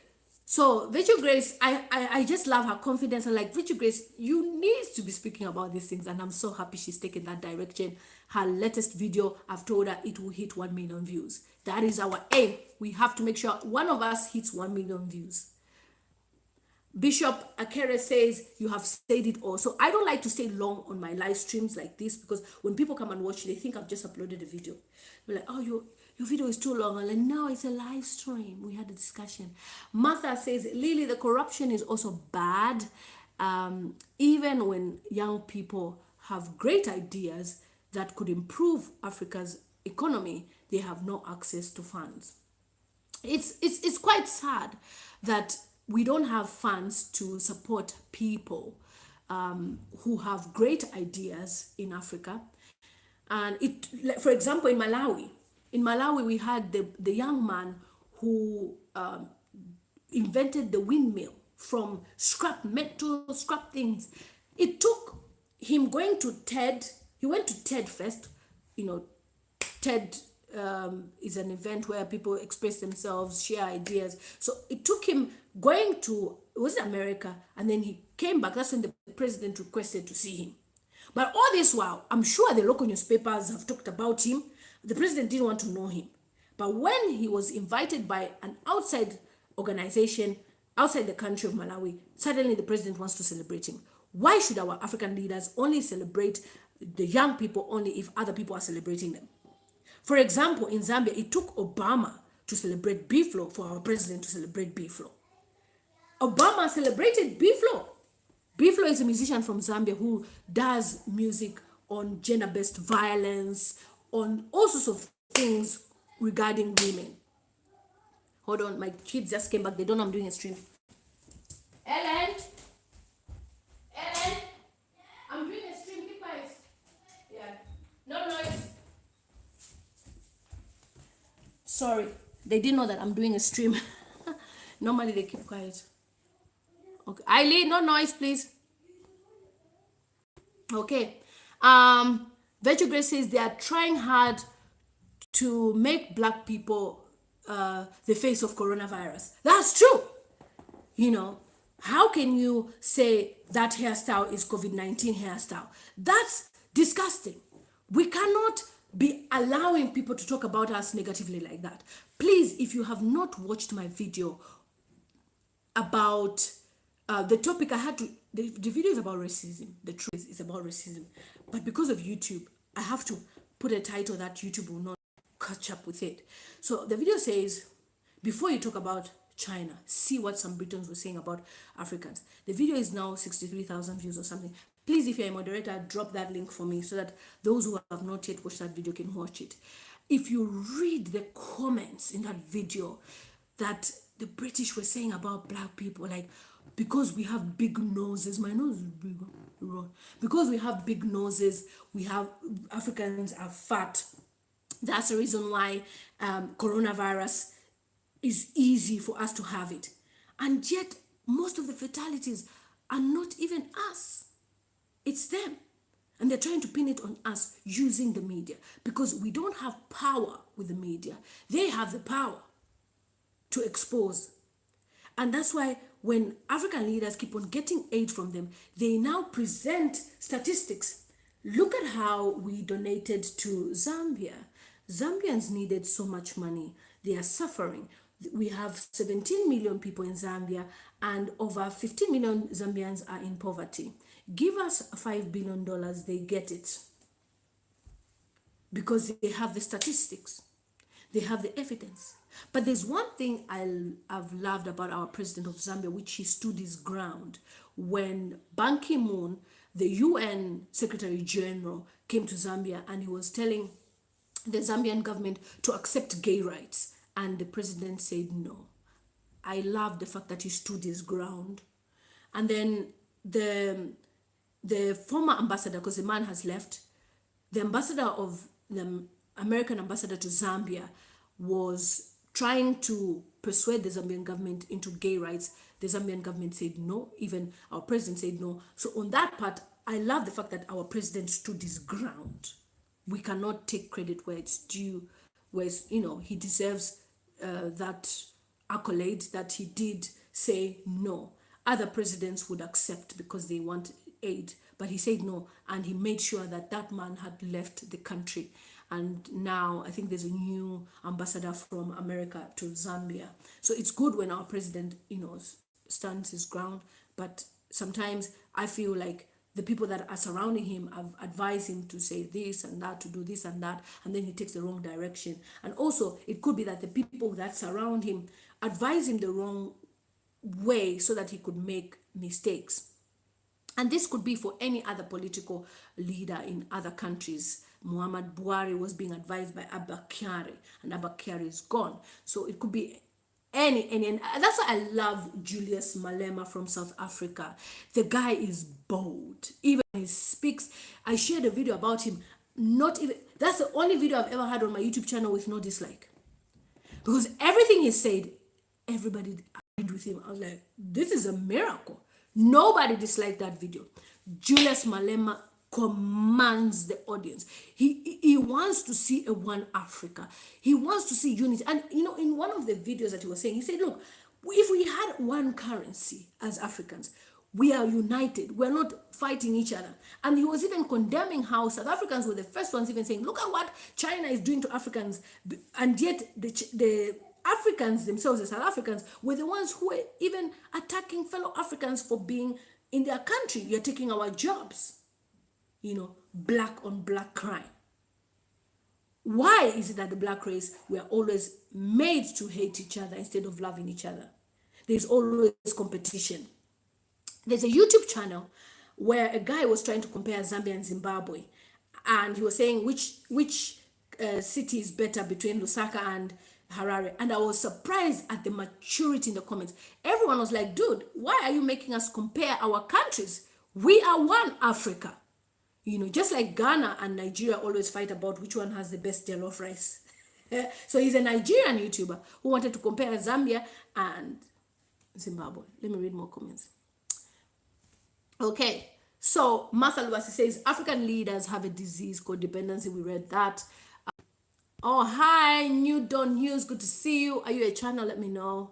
So Virtue Grace, I just love her confidence. And like, Virtue Grace, you need to be speaking about these things, and I'm so happy she's taken that direction. Her latest video, I've told her it will hit 1 million views. That is our aim. We have to make sure one of us hits 1 million views. Bishop Akere says, you have said it all. So I don't like to stay long on my live streams like this, because when people come and watch, they think I've just uploaded a video. They're like, oh, your video is too long. I'm like, no, it's a live stream. We had a discussion. Martha says, Lily, the corruption is also bad. Even when young people have great ideas that could improve Africa's economy, they have no access to funds. It's quite sad that we don't have funds to support people who have great ideas in Africa. And for example, in Malawi, we had the young man who invented the windmill from scrap metal, scrap things. It took him going to TED. He went to TED first. TED is an event where people express themselves, share ideas. So it took him going to, was it America? And then he came back. That's when the president requested to see him. But all this while, I'm sure the local newspapers have talked about him. The president didn't want to know him. But when he was invited by an outside organization, outside the country of Malawi, suddenly the president wants to celebrate him. Why should our African leaders only celebrate the young people only if other people are celebrating them? For example, in Zambia, it took Obama to celebrate B-Flow for our president to celebrate B-Flow. Obama celebrated B-Flow. B-Flow is a musician from Zambia who does music on gender-based violence, on all sorts of things regarding women. Hold on, my kids just came back. They don't know I'm doing a stream. Ellen, I'm doing a stream. Keep quiet. Yeah, no noise. Sorry, they didn't know that I'm doing a stream. Normally they keep quiet. Okay, Eileen, no noise, please. Okay. Virtue Grace says they are trying hard to make black people the face of coronavirus. That's true. How can you say that hairstyle is COVID-19 hairstyle? That's disgusting. We cannot be allowing people to talk about us negatively like that. Please, if you have not watched my video about the topic, I had to, the video is about racism. The truth is about racism. But because of YouTube, I have to put a title that YouTube will not catch up with it. So the video says, before you talk about China, see what some Britons were saying about Africans. The video is now 63,000 views or something. Please, if you're a moderator, drop that link for me so that those who have not yet watched that video can watch it. If you read the comments in that video that the British were saying about black people, like, because we have big noses, my nose is big, wrong. Because we have big noses, we have, Africans are fat. That's the reason why coronavirus is easy for us to have it. And yet, most of the fatalities are not even us. It's them. And they're trying to pin it on us using the media because we don't have power with the media. They have the power to expose. And that's why when African leaders keep on getting aid from them, they now present statistics. Look at how we donated to Zambia. Zambians needed so much money. They are suffering. We have 17 million people in Zambia and over 15 million Zambians are in poverty. Give us $5 billion, they get it. Because they have the statistics. They have the evidence. But there's one thing I've loved about our president of Zambia, which he stood his ground. When Ban Ki-moon, the UN Secretary General, came to Zambia and he was telling the Zambian government to accept gay rights. And the president said no. I love the fact that he stood his ground. And then the former ambassador, because the man has left, the American ambassador to Zambia was trying to persuade the Zambian government into gay rights. The Zambian government said no. Even our president said no. So on that part, I love the fact that our president stood his ground. We cannot take credit where it's due, where he deserves that accolade that he did say no. Other presidents would accept because they want aid, but he said no, and he made sure that that man had left the country. And now I think there's a new ambassador from America to Zambia. So it's good when our president, stands his ground, but sometimes I feel like the people that are surrounding him have advised him to say this and that, to do this and that, and then he takes the wrong direction. And also, it could be that the people that surround him advise him the wrong way so that he could make mistakes. And this could be for any other political leader in other countries. Muhammad Buhari was being advised by Abba Kyari, and Abba Kyari is gone. So it could be any, and that's why I love Julius Malema from South Africa. The guy is bold. Even when he speaks, I shared a video about him. That's the only video I've ever had on my YouTube channel with no dislike. Because everything he said, everybody agreed with him. I was like, this is a miracle. Nobody disliked that video. Julius Malema commands the audience. He wants to see a one Africa. He wants to see unity. And in one of the videos that he was saying, he said, look, if we had one currency as Africans, we are united. We're not fighting each other. And he was even condemning how South Africans were the first ones even saying, look at what China is doing to Africans. And yet the Africans themselves, the South Africans, were the ones who were even attacking fellow Africans for being in their country. You're taking our jobs. Black on black crime. Why is it that the black race, we are always made to hate each other instead of loving each other? There's always competition. There's a YouTube channel where a guy was trying to compare Zambia and Zimbabwe. And he was saying which city is better between Lusaka and Harare. And I was surprised at the maturity in the comments. Everyone was like, dude, why are you making us compare our countries? We are one Africa. Just like Ghana and Nigeria always fight about which one has the best jollof rice. So he's a Nigerian YouTuber who wanted to compare Zambia and Zimbabwe. Let me read more comments. Okay, so Martha Luwasi says, African leaders have a disease called dependency. We read that. Oh, hi, New Dawn News. Good to see you. Are you a channel? Let me know.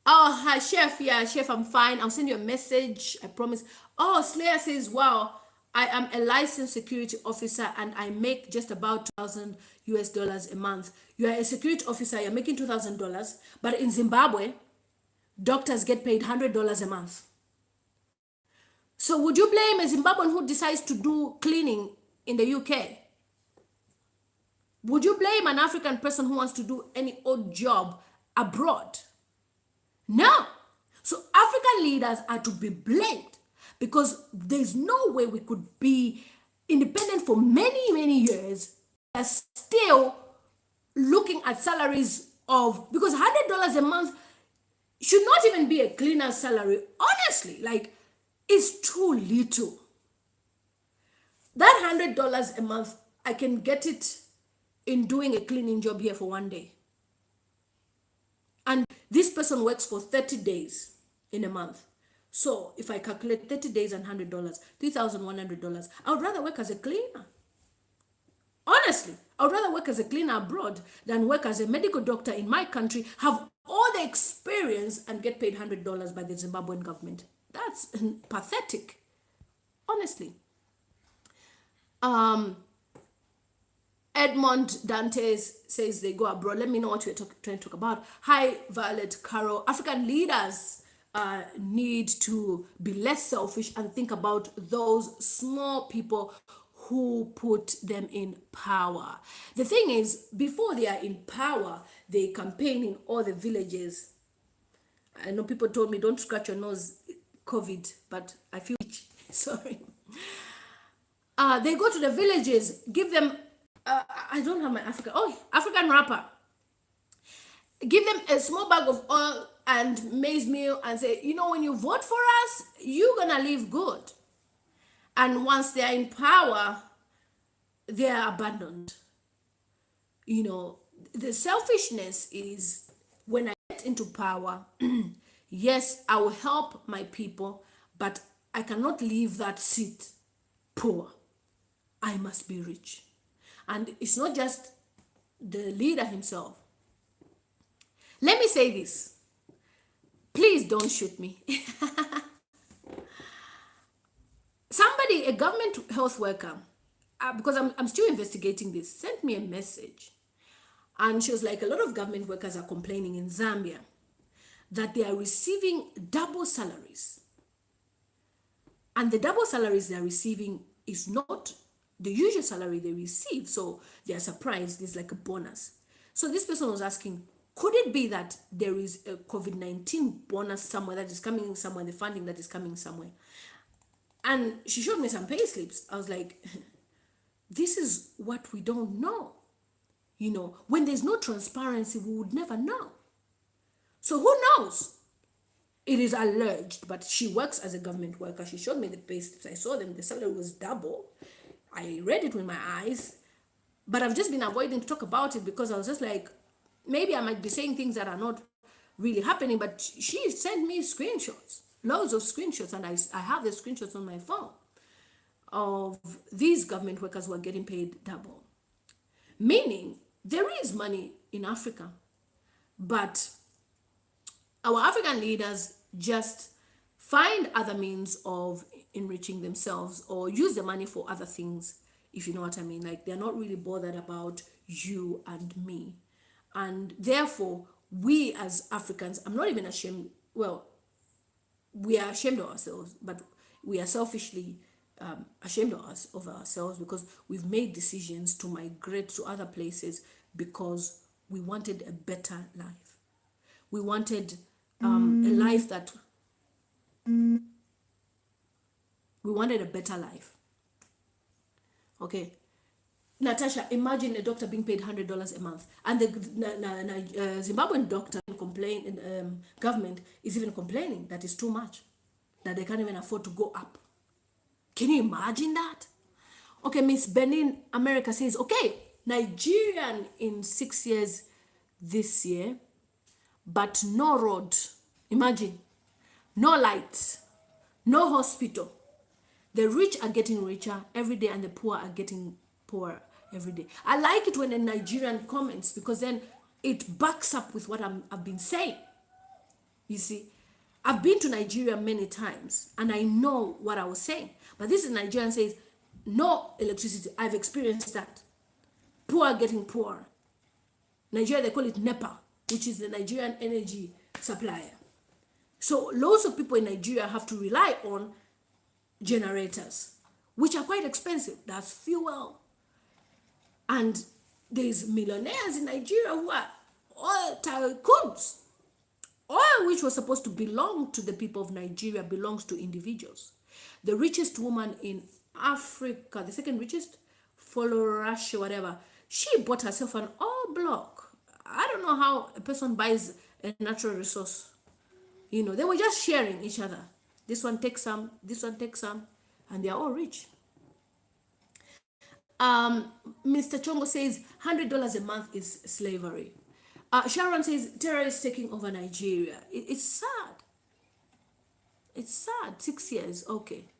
Oh, hi, Chef. Yeah, Chef, I'm fine. I'll send you a message. I promise. Oh, Slayer says, wow, I am a licensed security officer and I make just about 2,000 US dollars a month. You are a security officer, you're making $2,000, but in Zimbabwe, doctors get paid $100 a month. So would you blame a Zimbabwean who decides to do cleaning in the UK? Would you blame an African person who wants to do any odd job abroad? No. So African leaders are to be blamed because there's no way we could be independent for many, many years and still looking at salaries of, because $100 a month should not even be a cleaner's salary. Honestly, like, it's too little. That $100 a month, I can get it in doing a cleaning job here for one day. And this person works for 30 days in a month. So if I calculate 30 days and $100, $3,100, I would rather work as a cleaner. Honestly, I would rather work as a cleaner abroad than work as a medical doctor in my country, have all the experience and get paid $100 by the Zimbabwean government. That's pathetic. Honestly. Edmond Dantes says they go abroad. Let me know what you're trying to talk about. Hi, Violet Carroll. African leaders need to be less selfish and think about those small people who put them in power. The thing is, before they are in power, they campaign in all the villages. I know people told me, don't scratch your nose, COVID, but I feel sorry. They go to the villages, give them, I don't have my African wrapper. Give them a small bag of oil and maize meal and say, you know, when you vote for us, you're gonna live good. And once they are in power, they are abandoned. You know, the selfishness is when I get into power, yes, I will help my people, but I cannot leave that seat poor. I must be rich. And it's not just the leader himself. Let me say this. Please don't shoot me. Somebody, a government health worker, because I'm still investigating this, sent me a message. And she was like, a lot of government workers are complaining in Zambia that they are receiving double salaries. And the double salaries they are receiving is not the usual salary they receive. So they are surprised. There's like a bonus. So this person was asking, could it be that there is a COVID-19 bonus somewhere that is coming somewhere, the funding that is coming somewhere? And she showed me some pay slips. I was like, this is what we don't know. You know, when there's no transparency, we would never know. So who knows? It is alleged, but she works as a government worker. She showed me the pay slips. I saw them. The salary was double. I read it with my eyes, but I've just been avoiding to talk about it because I was just like, maybe I might be saying things that are not really happening, but she sent me screenshots, loads of screenshots, and I have the screenshots on my phone of these government workers who are getting paid double. Meaning, there is money in Africa, but our African leaders just find other means of enriching themselves or use the money for other things, if you know what I mean. Like, they're not really bothered about you and me. And therefore, we as Africans, I'm not even ashamed, well, we are ashamed of ourselves, but we are selfishly ashamed of ourselves because we've made decisions to migrate to other places because we wanted a better life. We wanted a life that... We wanted a better life. Okay. Natasha, imagine a doctor being paid $100 a month, and the Zimbabwean doctor government is even complaining that it's too much, that they can't even afford to go up. Can you imagine that? Okay, Miss Benin America says, okay, Nigerian in 6 years this year, but no road. Imagine, no lights, no hospital. The rich are getting richer every day and the poor are getting poorer every day. I like it when a Nigerian comments because then it backs up with what I've been saying. You see, I've been to Nigeria many times and I know what I was saying. But this is Nigerian says, no electricity. I've experienced that. Poor getting poorer. Nigeria, they call it NEPA, which is the Nigerian energy supplier. So lots of people in Nigeria have to rely on generators, which are quite expensive. That's fuel. And there's millionaires in Nigeria who are oil tycoons. Oil, which was supposed to belong to the people of Nigeria, belongs to individuals. The richest woman in Africa, the second richest, follow Russia, whatever, she bought herself an oil block. I don't know how a person buys a natural resource. You know, they were just sharing each other. This one takes some, this one takes some, and they're all rich. Mr. Chongo says $100 a month is slavery. Sharon says terrorists taking over Nigeria. It's sad. It's sad. 6 years. Okay.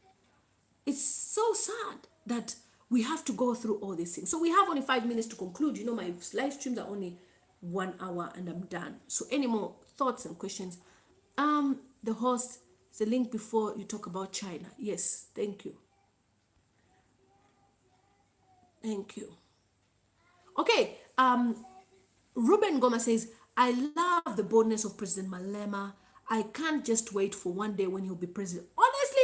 It's so sad that we have to go through all these things. So we have only 5 minutes to conclude. You know, my live streams are only 1 hour and I'm done. So any more thoughts and questions? The host, the link before you talk about China. Yes, thank you. Thank you. Okay, Ruben Goma says, I love the boldness of President Malema. I can't just wait for one day when he'll be president. Honestly,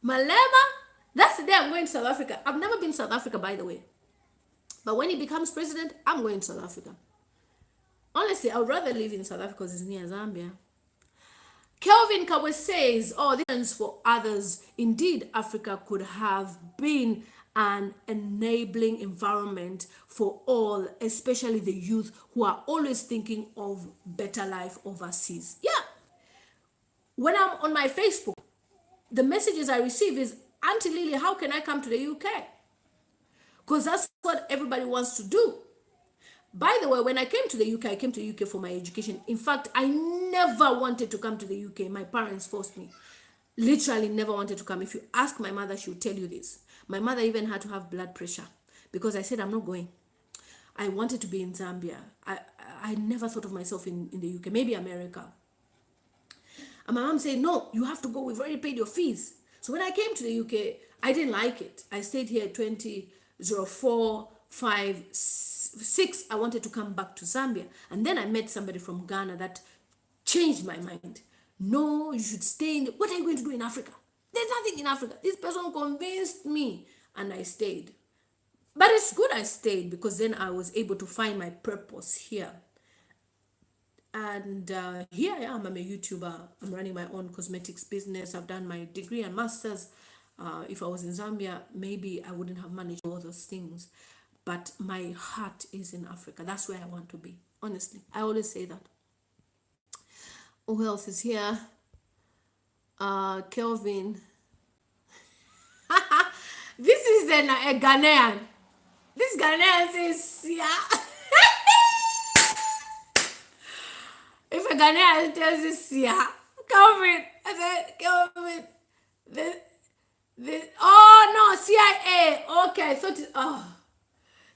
Malema, that's the day I'm going to South Africa. I've never been to South Africa, by the way. But when he becomes president, I'm going to South Africa. Honestly, I would rather live in South Africa because it's near Zambia. Kelvin Kawe says, oh, this for others. Indeed, Africa could have been an enabling environment for all, especially the youth who are always thinking of better life overseas. Yeah. When I'm on my Facebook, the messages I receive is, Auntie Lily, how can I come to the UK? Because that's what everybody wants to do. By the way, when I came to the UK, I came to the UK for my education. In fact, I never wanted to come to the UK. My parents forced me. Literally never wanted to come. If you ask my mother, she will tell you this. My mother even had to have blood pressure because I said, I'm not going. I wanted to be in Zambia. I never thought of myself in the UK, maybe America. And my mom said, no, you have to go. We've already paid your fees. So when I came to the UK, I didn't like it. I stayed here 2004, 5, 6. I wanted to come back to Zambia. And then I met somebody from Ghana that changed my mind. No, you should stay in. What are you going to do in Africa? There's nothing in Africa. This person convinced me and I stayed. But it's good I stayed because then I was able to find my purpose here. And here I am. I'm a YouTuber. I'm running my own cosmetics business. I've done my degree and master's. If I was in Zambia, maybe I wouldn't have managed all those things. But my heart is in Africa. That's where I want to be. Honestly, I always say that. Who else is here? Kelvin. This is a Ghanaian. This Ghanaian says, yeah. If a Ghanaian tells you, yeah, Kelvin. I said, Kelvin. Oh, no, CIA. Okay, I thought,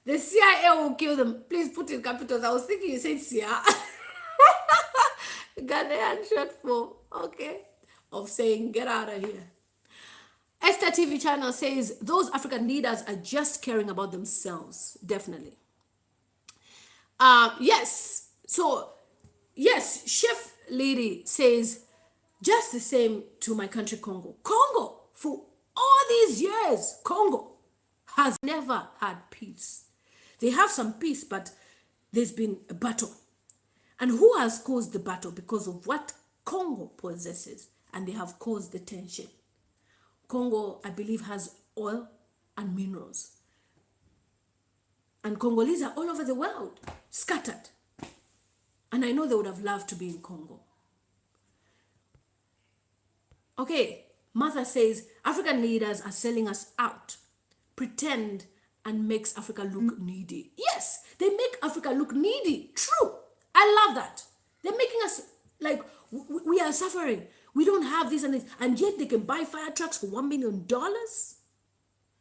the CIA will kill them. Please put in capitals. I was thinking you said CIA. Ghanaian short form, okay, of saying get out of here. Esther TV channel says those African leaders are just caring about themselves. Definitely. Yes. So, yes, Chef Lady says just the same to my country, Congo. Congo, for all these years, Congo has never had peace. They have some peace, but there's been a battle. And who has caused the battle? Because of what Congo possesses. And they have caused the tension. Congo, I believe, has oil and minerals. And Congolese are all over the world, scattered. And I know they would have loved to be in Congo. Okay, Martha says, African leaders are selling us out. Pretend and makes Africa look needy. Yes, they make Africa look needy. True. I love that. They're making us like we are suffering. We don't have this and this. And yet they can buy fire trucks for $1 million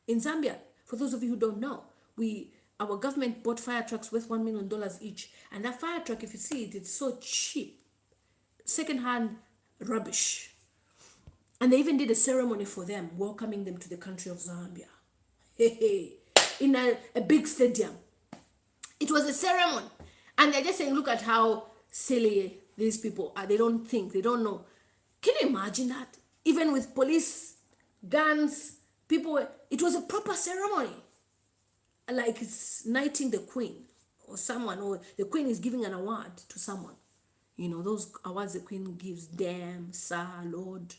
in Zambia. For those of you who don't know, we our government bought fire trucks worth $1 million each. And that fire truck, if you see it, it's so cheap. Secondhand rubbish. And they even did a ceremony for them, welcoming them to the country of Zambia. In a big stadium. It was a ceremony. And they're just saying, look at how silly these people are. They don't think, they don't know. Can you imagine that? Even with police, guns, people, it was a proper ceremony. Like it's knighting the queen or someone, or the queen is giving an award to someone. You know, those awards the queen gives, damn, sir, lord.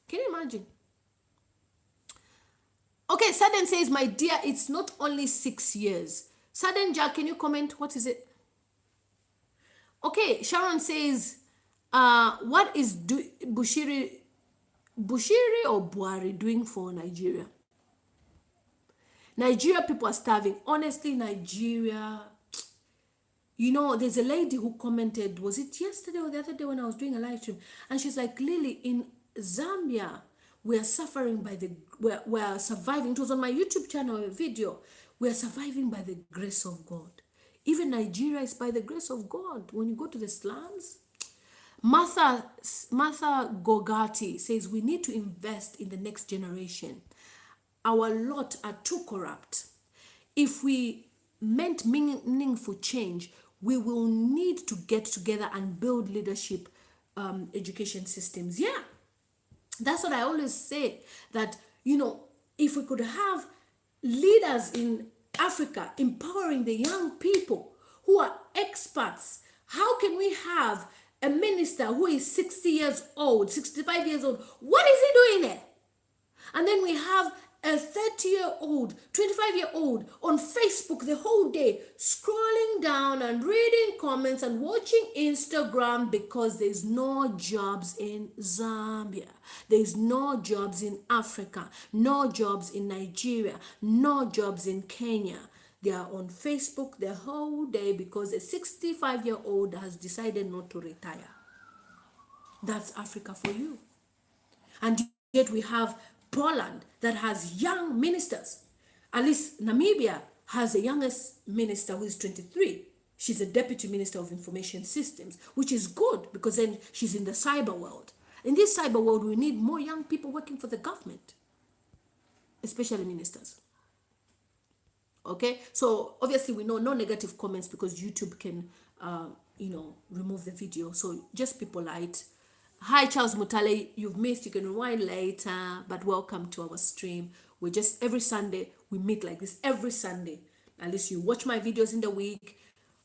Can you imagine? Okay, Sudden says, my dear, it's not only 6 years. Sudden Jack, can you comment? What is it? Okay, Sharon says, what is Bushiri or Buhari doing for Nigeria? Nigeria people are starving. Honestly, Nigeria, you know, there's a lady who commented, was it yesterday or the other day when I was doing a live stream? And she's like, Lily, in Zambia, we are suffering by we are surviving. It was on my YouTube channel, a video. We are surviving by the grace of God. Even Nigeria is by the grace of God. When you go to the slums, Martha Gogati says, we need to invest in the next generation. Our lot are too corrupt. If we meant meaningful change, we will need to get together and build leadership education systems. Yeah, that's what I always say, that, you know, if we could have leaders in Africa empowering the young people who are experts, how can we have a minister who is 60 years old, 65 years old? What is he doing there? And then we have a 30-year-old, 25-year-old on Facebook the whole day, scrolling down and reading comments and watching Instagram, because there's no jobs in Zambia. There's no jobs in Africa, no jobs in Nigeria, no jobs in Kenya. They are on Facebook the whole day because a 65-year-old has decided not to retire. That's Africa for you. And yet we have Poland that has young ministers. At least Namibia has the youngest minister, who is 23. She's a deputy minister of information systems, which is good because then she's in the cyber world. In this cyber world, we need more young people working for the government, especially ministers. Okay, so obviously we know no negative comments because YouTube can, remove the video. So just be polite. Hi, Charles Mutale. You've missed. You can rewind later, but welcome to our stream. We just, every Sunday, we meet like this. Every Sunday. At least you watch my videos in the week,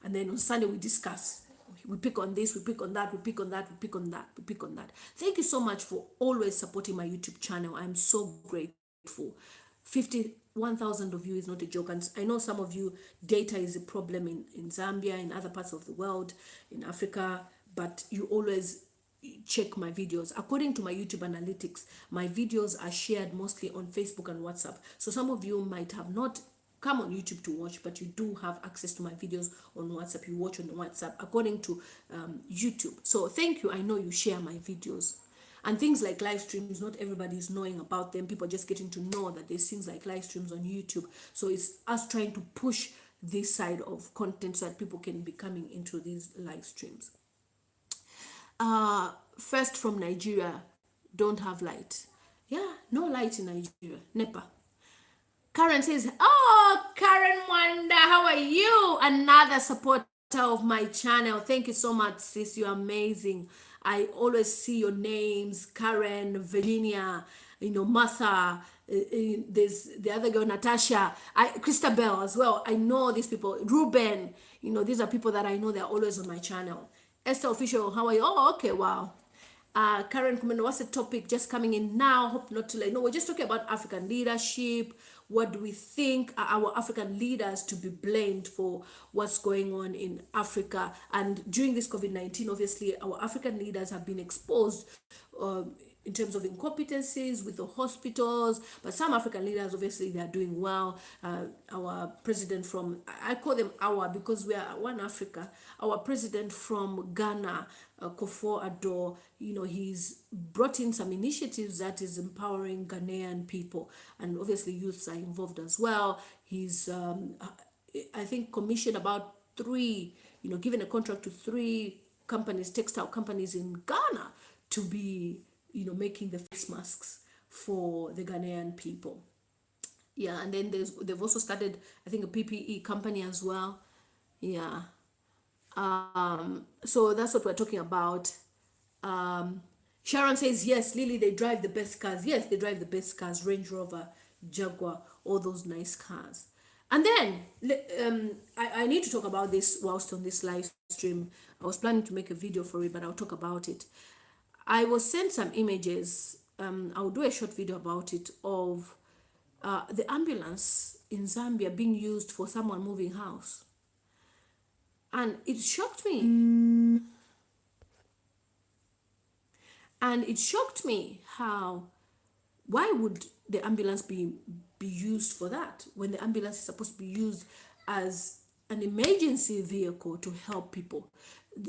and then on Sunday we discuss. We pick on this, we pick on that, we pick on that, we pick on that, we pick on that. Thank you so much for always supporting my YouTube channel. I'm so grateful. 51,000 of you is not a joke. And I know some of you, data is a problem in Zambia, in other parts of the world, in Africa, but you always check my videos. According to my YouTube analytics, my videos are shared mostly on Facebook and WhatsApp. So some of you might have not come on YouTube to watch, but you do have access to my videos on WhatsApp. You watch on WhatsApp according to YouTube. So thank you. I know you share my videos. And things like live streams, not everybody is knowing about them. People are just getting to know that there's things like live streams on YouTube. So it's us trying to push this side of content so that people can be coming into these live streams. First from Nigeria, don't have light. Yeah, no light in Nigeria. NEPA. Karen says, oh, Karen Wanda, how are you? Another supporter of my channel. Thank you so much, sis. You're amazing. I always see your names, Karen, Virginia, Martha, there's the other girl, Natasha, Christabel as well. I know these people. Ruben, these are people that I know. They're always on my channel. Esther Official, how are you? Oh, okay, wow. Karen, what's the topic? Just coming in now. Hope not too late. No, we're just talking about African leadership. What do we think are our African leaders to be blamed for what's going on in Africa? And during this COVID-19, obviously, our African leaders have been exposed in terms of incompetencies with the hospitals, but some African leaders, obviously, they are doing well. Our president from, I call them our because we are one Africa, our president from Ghana, Kofo Addo, he's brought in some initiatives that is empowering Ghanaian people, and obviously youths are involved as well. He's I think, commissioned about three, given a contract to three companies, textile companies in Ghana, to be, making the face masks for the Ghanaian people. Yeah, and then they've also started, I think, a PPE company as well. Yeah. So that's what we're talking about. Sharon says, yes, Lily, they drive the best cars. Yes, they drive the best cars, Range Rover, Jaguar, all those nice cars. And then I need to talk about this whilst on this live stream. I was planning to make a video for it, but I'll talk about it. I was sent some images. I'll do a short video about it, of the ambulance in Zambia being used for someone moving house. And it shocked me. And it shocked me why would the ambulance be used for that, when the ambulance is supposed to be used as an emergency vehicle to help people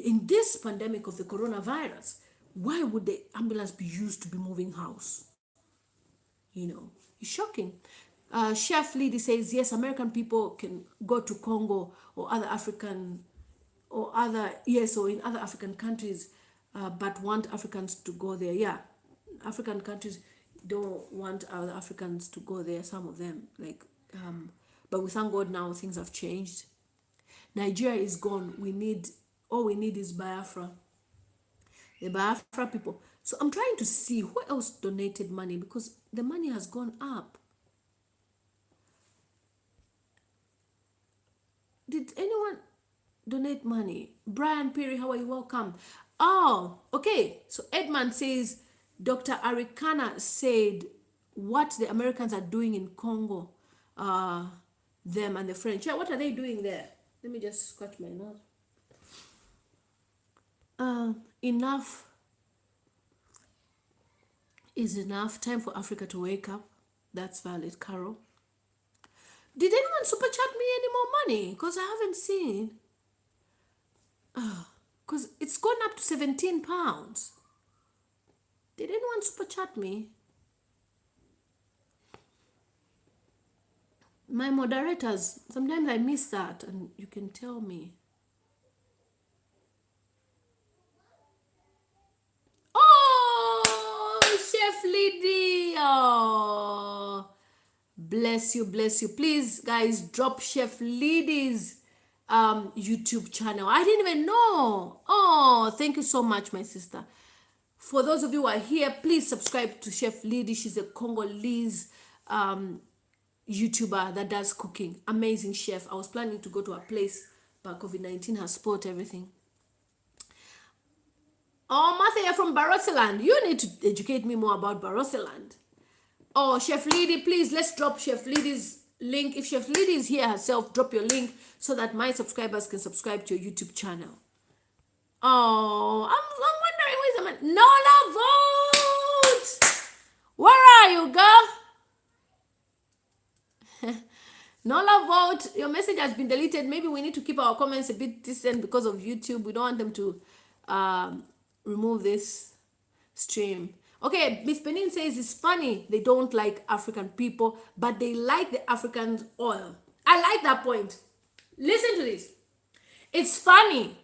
in this pandemic of the coronavirus? Why would the ambulance be used to be moving house? It's shocking. Chef Lady says, yes, American people can go to Congo or other African, or in other African countries, but want Africans to go there. Yeah, African countries don't want other Africans to go there, some of them, but we thank God now things have changed. Nigeria is gone. All we need is Biafra. The Biafra people. So I'm trying to see who else donated money, because the money has gone up. Did anyone donate money? Brian Perry, how are you? Welcome. Oh, okay. So Edmund says, Dr. Arikana said what the Americans are doing in Congo, them and the French. Yeah, what are they doing there? Let me just scratch my nose. Enough is enough. Time for Africa to wake up. That's valid, Carol. Did anyone super chat me any more money? Because I haven't seen. Because it's gone up to £17. Did anyone super chat me? My moderators, sometimes I miss that, and you can tell me. Oh, Chef Lady. Oh, bless you, bless you. Please, guys, drop Chef Lady's YouTube channel. I didn't even know. Oh, thank you so much, my sister. For those of you who are here, please subscribe to Chef Lady. She's a Congolese YouTuber that does cooking. Amazing chef. I was planning to go to her place, but COVID-19 has spoiled everything. Oh, Martha, you're from Barotseland. You need to educate me more about Barotseland. Oh, Chef Lady, please, let's drop Chef Lady's link. If Chef Lady is here herself, drop your link so that my subscribers can subscribe to your YouTube channel. Oh, I'm wondering, where's the man? Nola Vote! Where are you, girl? Nola Vote, your message has been deleted. Maybe we need to keep our comments a bit distant because of YouTube. We don't want them to remove this stream. Okay, Miss Benin says it's funny they don't like African people, but they like the African oil. I like that point. Listen to this. It's funny.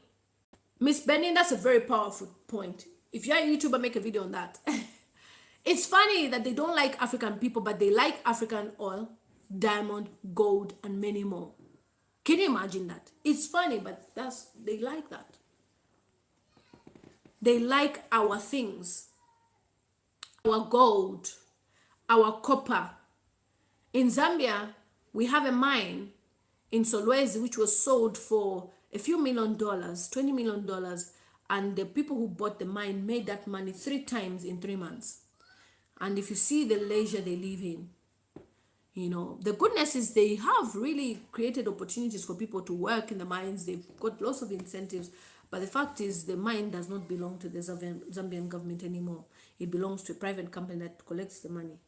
Miss Benin, that's a very powerful point. If you're a YouTuber, make a video on that. It's funny that they don't like African people, but they like African oil, diamond, gold, and many more. Can you imagine that? It's funny, but they like that. They like our things, our gold, our copper. In Zambia, we have a mine in Solwezi which was sold for a few $1 million, $20 million, and the people who bought the mine made that money 3 times in 3 months. And if you see the leisure they live in, the goodness is they have really created opportunities for people to work in the mines. They've got lots of incentives. But the fact is, the mine does not belong to the Zambian government anymore. It belongs to a private company that collects the money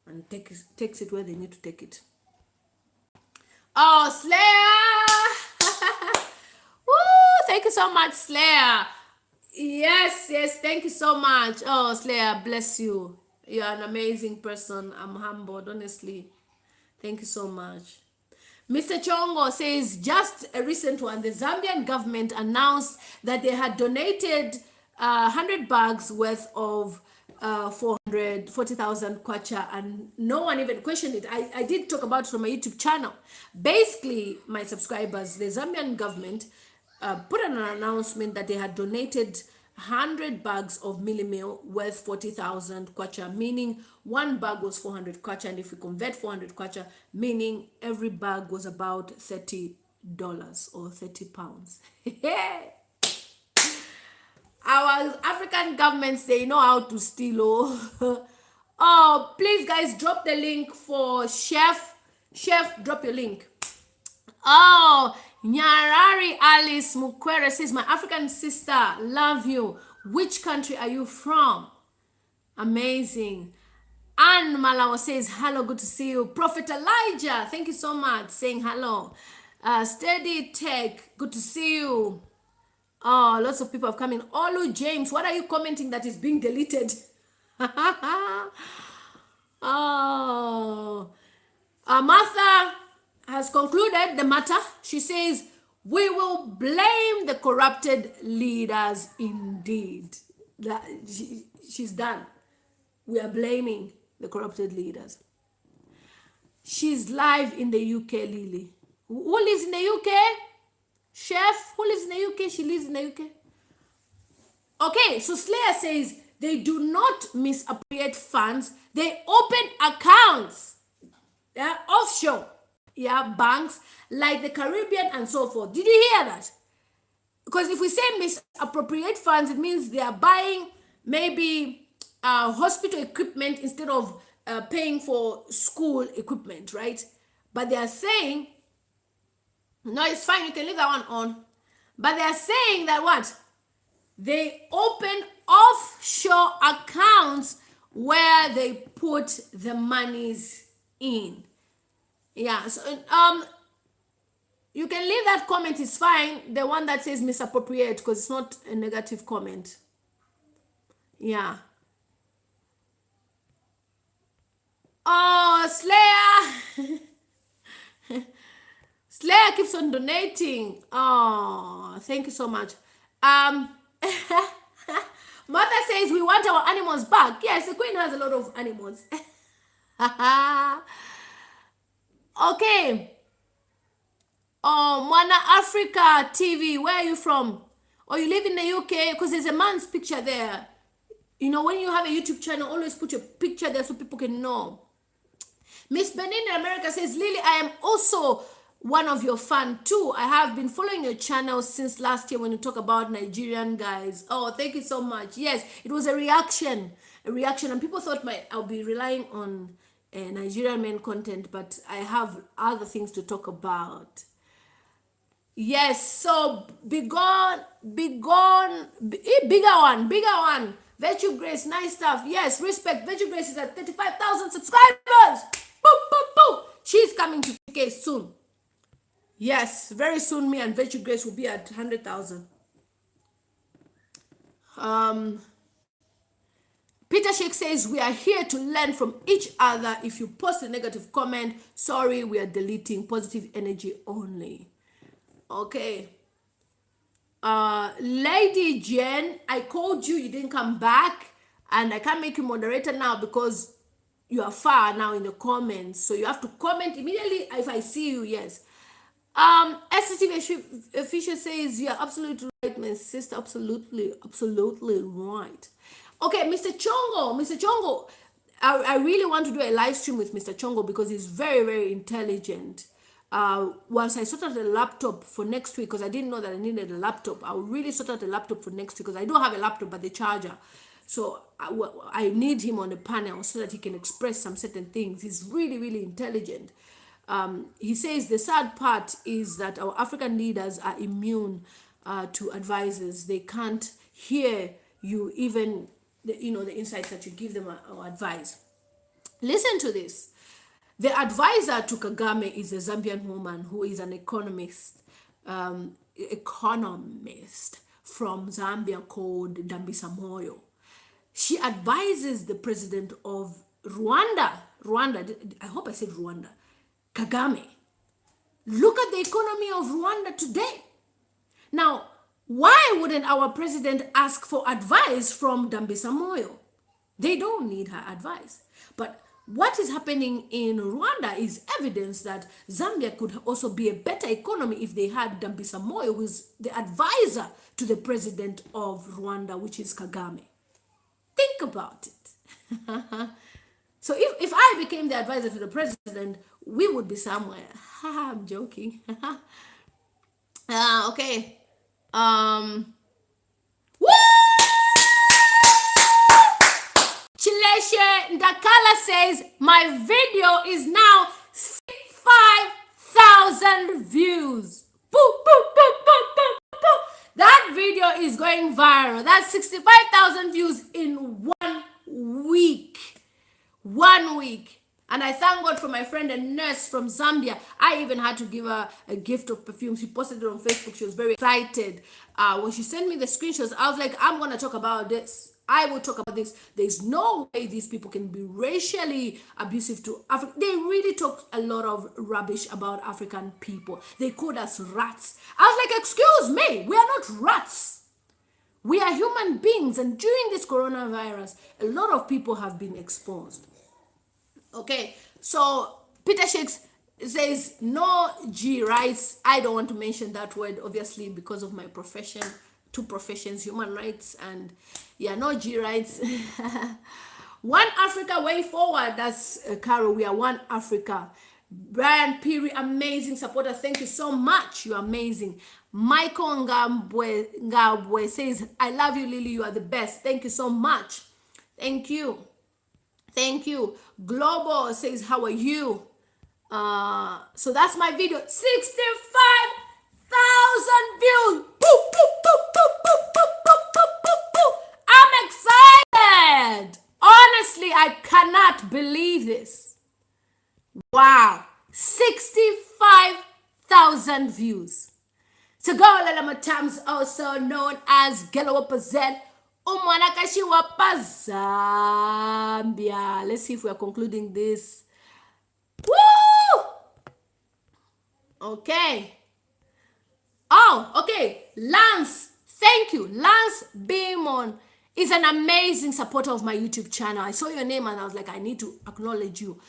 and takes it where they need to take it. Oh, Slayer! Woo! Thank you so much, Slayer. Yes, thank you so much. Oh, Slayer, bless you. You're an amazing person. I'm humbled, honestly. Thank you so much. Mr. Chongo says, just a recent one, the Zambian government announced that they had donated 100 bags worth of 440,000 kwacha, and no one even questioned it. I did talk about it on my YouTube channel. Basically, my subscribers, the Zambian government put an announcement that they had donated 100 bags of milli meal worth 40,000 kwacha, meaning one bag was 400 kwacha, and if we convert 400 kwacha, meaning every bag was about $30 or 30 pounds. Our African governments, they know how to steal. Oh, please guys, drop the link for Chef. Chef, drop your link. Oh, Nyarari Alice Mukwere says, my African sister, love you. Which country are you from? Amazing. Anne Malawa says, hello, good to see you. Prophet Elijah, thank you so much, saying hello. Steady Tech, good to see you. Oh, lots of people have come in. Olu James, what are you commenting that is being deleted? Oh, Martha has concluded the matter. She says, we will blame the corrupted leaders indeed. That she's done. We are blaming the corrupted leaders. She's live in the UK, Lily. Who lives in the UK? Chef, who lives in the UK? She lives in the UK. Okay, so Slayer says they do not misappropriate funds. They open accounts, offshore, banks like the Caribbean and so forth. Did you hear that? Because if we say misappropriate funds, it means they are buying maybe hospital equipment instead of paying for school equipment, right? But they are saying, no, it's fine, you can leave that one on. But they are saying that what? They open offshore accounts where they put the monies in. Yeah, so you can leave that comment, it's fine. The one that says misappropriate, because it's not a negative comment. Yeah. Oh, Slayer. Slayer keeps on donating. Oh, thank you so much. Mother says we want our animals back. Yes, the queen has a lot of animals. Okay. Oh, Mwana Africa TV, where are you from? Or you live in the UK? Because there's a man's picture there. You know, when you have a YouTube channel, always put your picture there so people can know. Miss Benin in America says, Lily, I am also one of your fan too. I have been following your channel since last year when you talk about Nigerian guys. Oh, thank you so much. Yes, it was a reaction, and people thought I'll be relying on Nigerian men content, but I have other things to talk about. Yes, so bigger one. Virtue Grace, nice stuff. Yes, respect. Virtue Grace is at 35,000 subscribers. Boop, boop, boop. She's coming to UK soon. Yes, very soon me and Virtue Grace will be at 100,000. Peter Sheikh says, we are here to learn from each other. If you post a negative comment, sorry, we are deleting. Positive energy only. Okay. Lady Jen, I called you, you didn't come back, and I can't make you moderator now because you are far now in the comments, so you have to comment immediately if I see you. Yes. SCTV Fisher says, you're absolutely right, my sister. Absolutely right. Okay, Mr. Chongo, I really want to do a live stream with Mr. Chongo because he's very, very intelligent. Once I sort out a laptop for next week, because I didn't know that I needed a laptop, I'll really sort out a laptop for next week because I don't have a laptop but the charger. So I need him on the panel so that he can express some certain things. He's really, really intelligent. He says the sad part is that our African leaders are immune to advisors. They can't hear you, even the insights that you give them or advice. Listen to this. The advisor to Kagame is a Zambian woman who is an economist from Zambia called Dambisa Moyo. She advises the president of Rwanda, I hope I said Rwanda, Kagame. Look at the economy of Rwanda today. Now, why wouldn't our president ask for advice from Dambisa Moyo? They don't need her advice. But what is happening in Rwanda is evidence that Zambia could also be a better economy if they had Dambisa Moyo, who is the advisor to the president of Rwanda, which is Kagame. Think about it. So if I became the advisor to the president, we would be somewhere. I'm joking. Okay. Woo! Chileshe Ndakala says, my video is now 65,000 views. Boop, boop, boop, boop, boop, boop. That video is going viral. That's 65,000 views in 1 week. 1 week. And I thank God for my friend, a nurse from Zambia. I even had to give her a gift of perfume. She posted it on Facebook. She was very excited. When she sent me the screenshots, I was like, I'm going to talk about this. I will talk about this. There's no way these people can be racially abusive to Africa. They really talk a lot of rubbish about African people. They called us rats. I was like, excuse me, we are not rats. We are human beings. And during this coronavirus, a lot of people have been exposed. Okay, so Peter Shakes says, no G rights. I don't want to mention that word, obviously, because of my profession. 2 professions, human rights and no G rights. One Africa way forward. That's Carol. We are one Africa. Brian Piri, amazing supporter. Thank you so much. You're amazing. Michael Ngabwe says, I love you, Lily. You are the best. Thank you so much. Thank you. Thank you. Global says, how are you? So that's my video. 65,000 views. Boop, boop, boop, boop, boop, boop, boop, boop, boop, boop. I'm excited. Honestly, I cannot believe this. Wow. 65,000 views. So go Lalama Tams, also known as Gelo Pazet. Umwanakashi wapa Zambia. Let's see if we are concluding this. Woo! Okay. Oh, okay. Lance, thank you. Lance Beamon is an amazing supporter of my YouTube channel. I saw your name and I was like, I need to acknowledge you.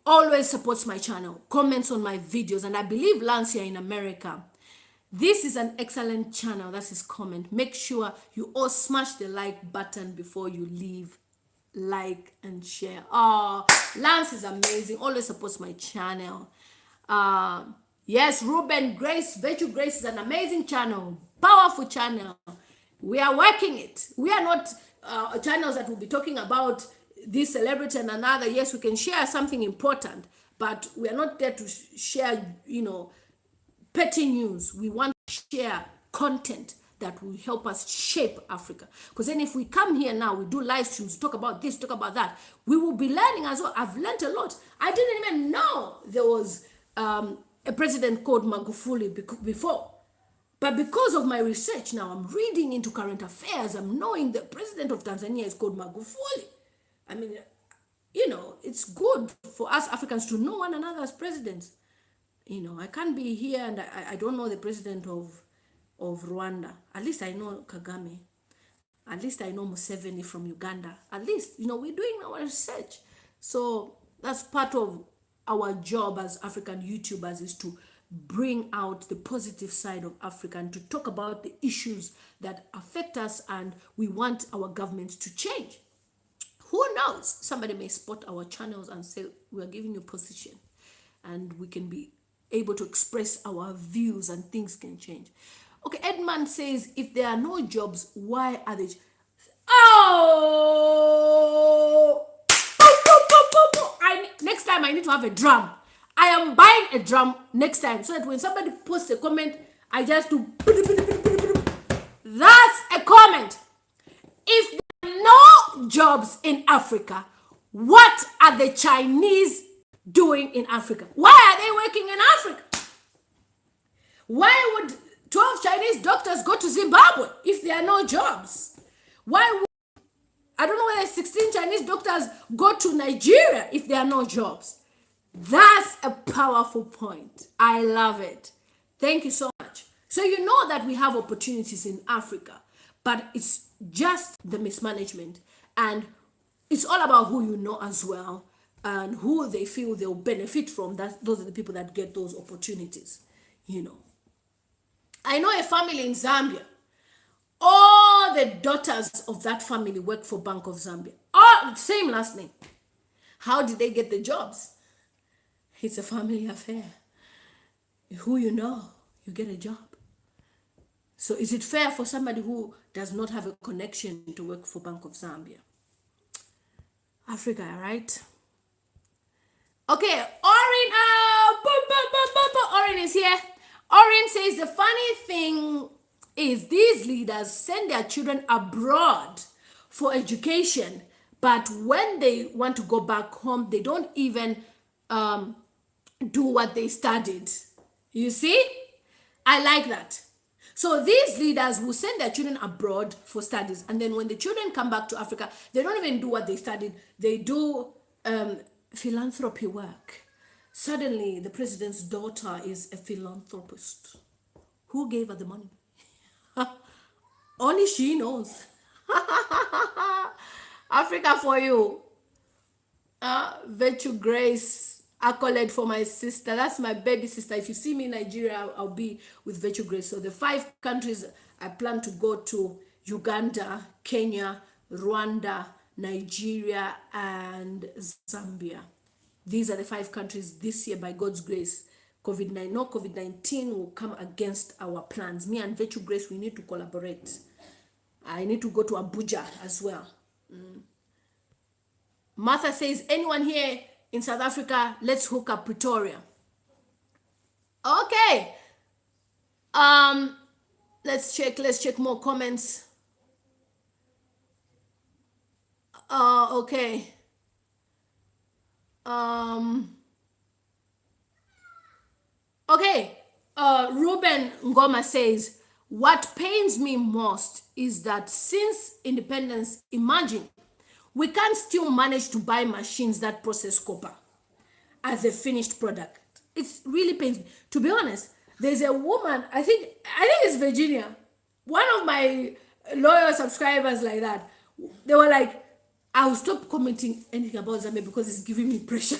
Always supports my channel, comments on my videos, and I believe Lance here in America. This is an excellent channel. That's his comment. Make sure you all smash the like button before you leave. Like and share. Oh, Lance is amazing. Always supports my channel. Yes, Ruben Grace, Virtue Grace is an amazing channel. Powerful channel. We are working it. We are not channels that will be talking about this celebrity and another. Yes, we can share something important, but we are not there to share, petty news. We want to share content that will help us shape Africa. Because then if we come here now, we do live streams, talk about this, talk about that, we will be learning as well. I've learned a lot. I didn't even know there was a president called Magufuli before. But because of my research now, I'm reading into current affairs. I'm knowing the president of Tanzania is called Magufuli. I mean, it's good for us Africans to know one another as presidents. I can't be here and I don't know the president of Rwanda. At least I know Kagame. At least I know Museveni from Uganda. At least, we're doing our research. So that's part of our job as African YouTubers, is to bring out the positive side of Africa and to talk about the issues that affect us and we want our governments to change. Who knows? Somebody may spot our channels and say, we are giving you position and we can be able to express our views and things can change. Okay, Edmund says, if there are no jobs, why are they? Oh! Next time I need to have a drum. I am buying a drum next time so that when somebody posts a comment, I just do. That's a comment. If there are no jobs in Africa, what are the Chinese doing in Africa? Why are they working in Africa? Why would 12 Chinese doctors go to Zimbabwe if there are no jobs? Why would, I don't know whether 16 Chinese doctors go to Nigeria if there are no jobs? That's a powerful point. I love it. Thank you so much. So you know that we have opportunities in Africa, but it's just the mismanagement. And it's all about who you know as well and who they feel they'll benefit from. That those are the people that get those opportunities, you know. I know a family in Zambia. All the daughters of that family work for Bank of Zambia. All same last name. How did they get the jobs? It's a family affair. Who you know, you get a job. So is it fair for somebody who does not have a connection to work for Bank of Zambia? Africa, right? Okay, Orin, Orin is here. Orin says the funny thing is these leaders send their children abroad for education, but when they want to go back home, they don't even do what they studied. You see? I like that. So these leaders will send their children abroad for studies, and then when the children come back to Africa, they don't even do what they studied. They do philanthropy work. Suddenly, the president's daughter is a philanthropist. Who gave her the money? Only she knows. Africa for you. Virtue Grace, accolade for my sister. That's my baby sister. If you see me in Nigeria, I'll be with Virtue Grace. So the 5 countries I plan to go to: Uganda, Kenya, Rwanda, Nigeria, and Zambia. These are the 5 countries this year, by God's grace. COVID-19 will come against our plans. Me and Virtue Grace, we need to collaborate. I need to go to Abuja as well. Martha says, anyone here in South Africa, let's hook up Pretoria. Okay. Let's check more comments. Okay. Okay. Ruben Ngoma says, what pains me most is that since independence, imagine, we can't still manage to buy machines that process copper as a finished product. It really pains me. To be honest, there's a woman, I think it's Virginia, one of my loyal subscribers like that. They were like, I'll stop commenting anything about Zambia because it's giving me pressure.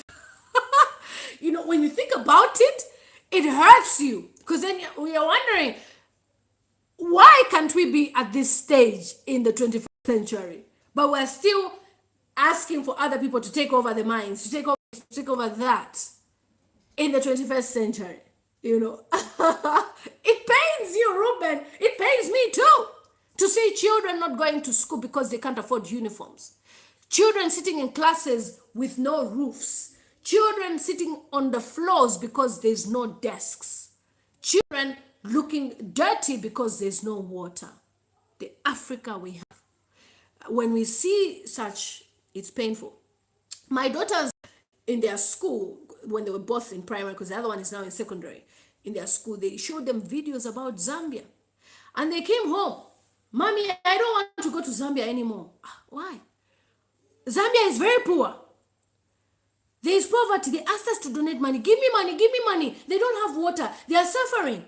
You know, when you think about it, it hurts you. Because then we are wondering, why can't we be at this stage in the 21st century? But we're still asking for other people to take over the mines, to take over that in the 21st century. You know, it pains you, Ruben. It pains me too, to see children not going to school because they can't afford uniforms. Children sitting in classes with no roofs. Children sitting on the floors because there's no desks. Children looking dirty because there's no water. The Africa we have. When we see such, it's painful. My daughters in their school, when they were both in primary, because the other one is now in secondary, in their school, they showed them videos about Zambia. And they came home. Mommy, I don't want to go to Zambia anymore. Why? Zambia is very poor. There is poverty. They asked us to donate money. Give me money, give me money. They don't have water. They are suffering.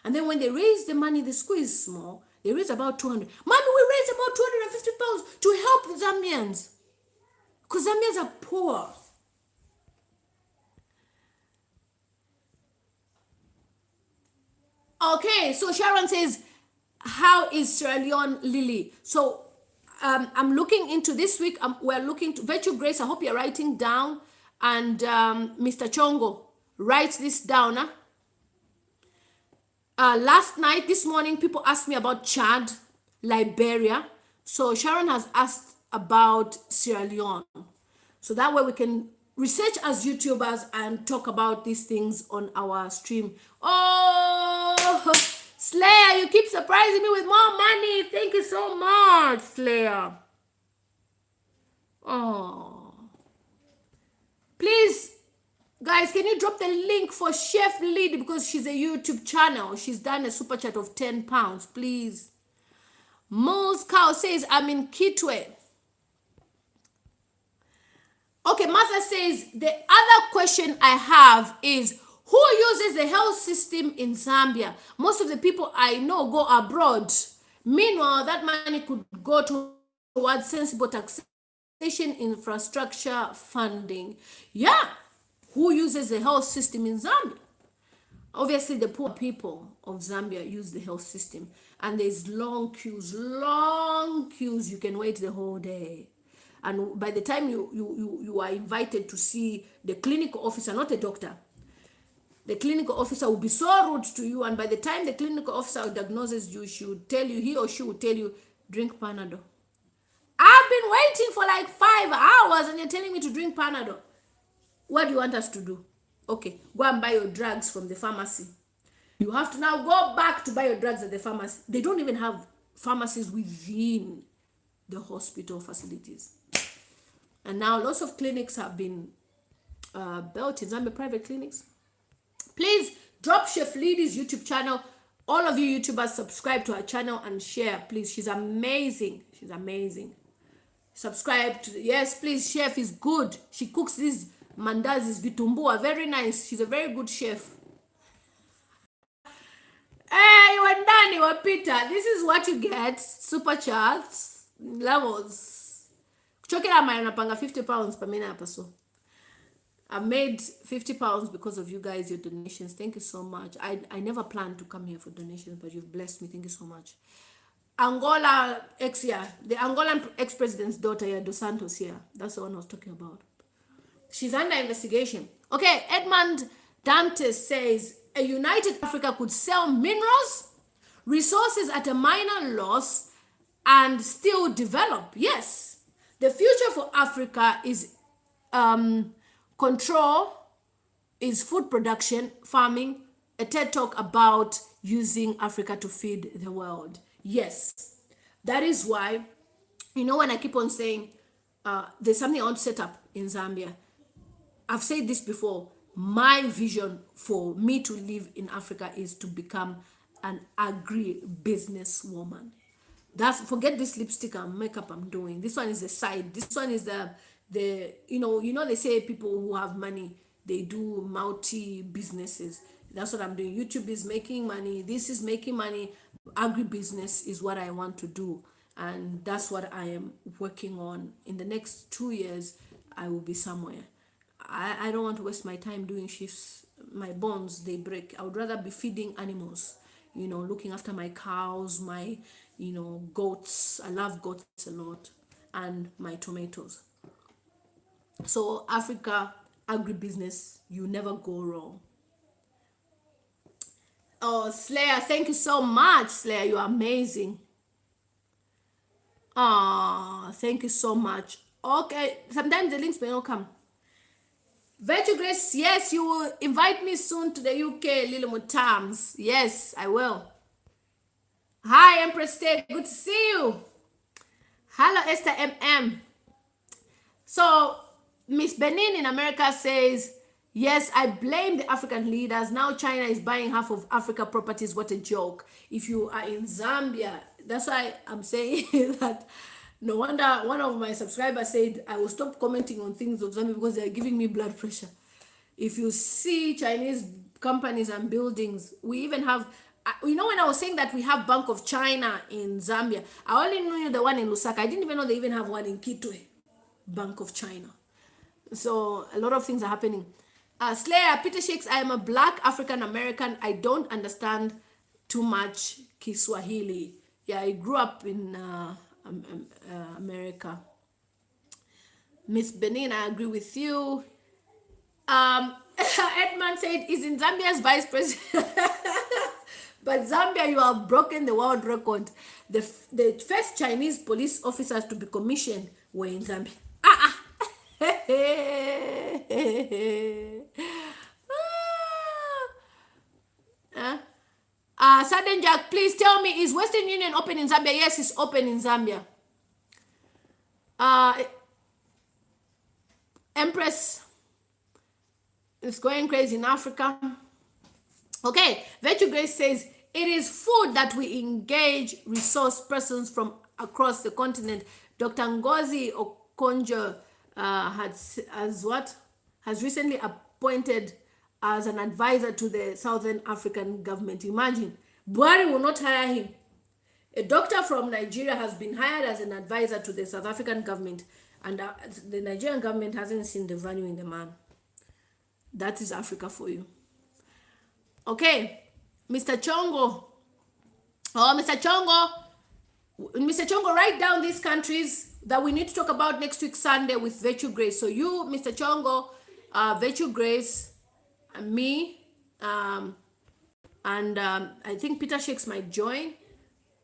And then when they raise the money, the school is small. They raise about 200. Mommy, we raised about 250 pounds to help Zambians. Because Zambians are poor. Okay, so Sharon says, how is Sierra Leone, Lily? So I'm looking into this week. We're looking to Virtue Grace. I hope you're writing down. And Mr. Chongo, write this down. Last night, this morning, people asked me about Chad, Liberia. So Sharon has asked about Sierra Leone. So that way we can research as YouTubers and talk about these things on our stream. Oh, Slayer, you keep surprising me with more money. Thank you so much, Slayer. Oh. Please, guys, can you drop the link for Chef Lady, because she's a YouTube channel. She's done a super chat of £10, please. Moles Cow says, I'm in Kitwe. Okay, Martha says, the other question I have is, who uses the health system in Zambia? Most of the people I know go abroad. Meanwhile, that money could go towards sensible taxation, infrastructure, funding. Yeah. Who uses the health system in Zambia? Obviously, the poor people of Zambia use the health system, and there's long queues, long queues. You can wait the whole day. And by the time you are invited to see the clinical officer, not a doctor, the clinical officer will be so rude to you. And by the time the clinical officer diagnoses you, he or she will tell you, drink Panadol. I've been waiting for like 5 hours and you're telling me to drink Panadol. What do you want us to do? Okay, go and buy your drugs from the pharmacy. You have to now go back to buy your drugs at the pharmacy. They don't even have pharmacies within the hospital facilities. And now lots of clinics have been built in Zambia, private clinics. Please drop Chef Lidi's YouTube channel. All of you YouTubers, subscribe to her channel and share, please. She's amazing. She's amazing. Subscribe to, yes, please. Chef is good. She cooks these mandazis, vitumbua, very nice. She's a very good chef. Hey, wandani wapita. This is what you get. Super chats, levels. Kuchokera maya napanga 50 pounds per minute hapa so. I've made 50 pounds because of you guys, your donations. Thank you so much. I never planned to come here for donations, but you've blessed me. Thank you so much. Angola the Angolan ex-president's daughter here, Dos Santos here. That's the one I was talking about. She's under investigation. Okay, Edmund Dantes says, a united Africa could sell minerals, resources at a minor loss, and still develop. Yes. The future for Africa is control, is food production, farming, a TED talk about using Africa to feed the world. Yes. That is why, when I keep on saying there's something I want to set up in Zambia. I've said this before. My vision for me to live in Africa is to become an agri-business woman. Forget this lipstick and makeup I'm doing. This one is the side. This one is the they say people who have money, they do multi businesses. That's what I'm doing. YouTube is making money. This is making money. Agribusiness is what I want to do. And that's what I am working on. In the next 2 years, I will be somewhere. I don't want to waste my time doing shifts. My bones, they break. I would rather be feeding animals, looking after my cows, my, goats. I love goats a lot. And my tomatoes. So Africa, agribusiness, you never go wrong. Oh, Slayer, thank you so much, Slayer. You're amazing. Thank you so much. Okay, sometimes the links may not come. Virtue Grace, yes, you will invite me soon to the UK, Little more times. Yes, I will. Hi, Empress Tay, good to see you. Hello, Esther MM. So, Miss Benin in America says, yes, I blame the African leaders. Now China is buying half of Africa properties. What a joke. If you are in Zambia, that's why I'm saying that no wonder one of my subscribers said I will stop commenting on things of Zambia because they are giving me blood pressure. If you see Chinese companies and buildings, we even have, when I was saying that we have Bank of China in Zambia, I only knew the one in Lusaka. I didn't even know they even have one in Kitwe, Bank of China. So a lot of things are happening. Slayer, Peter Shakes, I am a black African American. I don't understand too much Kiswahili. Yeah, I grew up in America. Miss Benin, I agree with you. Edmund said, is in Zambia's vice president. But Zambia, you have broken the world record. The first Chinese police officers to be commissioned were in Zambia. Sudden Jack, please tell me, is Western Union open in Zambia? Yes, it's open in Zambia. Empress is going crazy in Africa. Okay, Virtue Grace says, it is food that we engage resource persons from across the continent. Dr. Ngozi Okonjo has recently appointed as an advisor to the Southern African government. Imagine, Buhari will not hire him. A doctor from Nigeria has been hired as an advisor to the South African government, and the Nigerian government hasn't seen the value in the man. That is Africa for you. Okay, Mr. Chongo. Oh, Mr. Chongo, write down these countries that we need to talk about next week Sunday with Virtue Grace. So you, Mr. Chongo, Virtue Grace, and me, and I think Peter Shakes might join,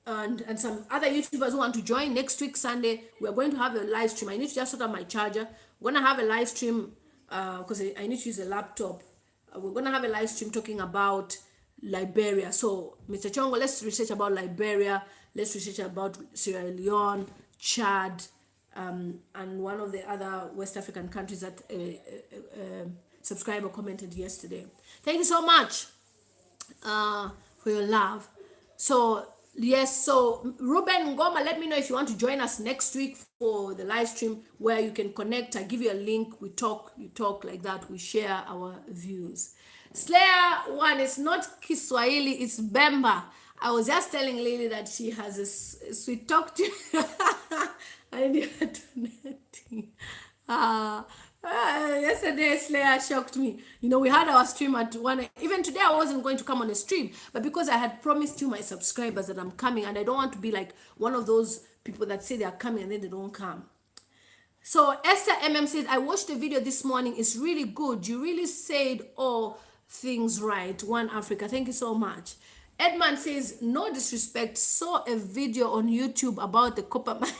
and some other YouTubers who want to join next week Sunday. We're going to have a live stream. I need to just sort out my charger. We're going to have a live stream because I need to use a laptop. We're going to have a live stream talking about Liberia. So, Mr. Chongo, let's research about Liberia. Let's research about Sierra Leone, Chad, and one of the other West African countries that a subscriber commented yesterday. Thank you so much for your love. So, yes, so Ruben Ngoma, let me know if you want to join us next week for the live stream where you can connect. I give you a link. We talk, you talk like that. We share our views. Slayer one, it's not Kiswahili, it's Bemba. I was just telling Lily that she has a sweet talk to and you're donating. Yesterday Slayer shocked me. You know, we had our stream at 1. Even today I wasn't going to come on a stream, but because I had promised you my subscribers that I'm coming, and I don't want to be like one of those people that say they are coming and then they don't come. So Esther MM says, I watched the video this morning. It's really good. You really said all things right. One Africa. Thank you so much. Edmund says, no disrespect. Saw a video on YouTube about the copper mine.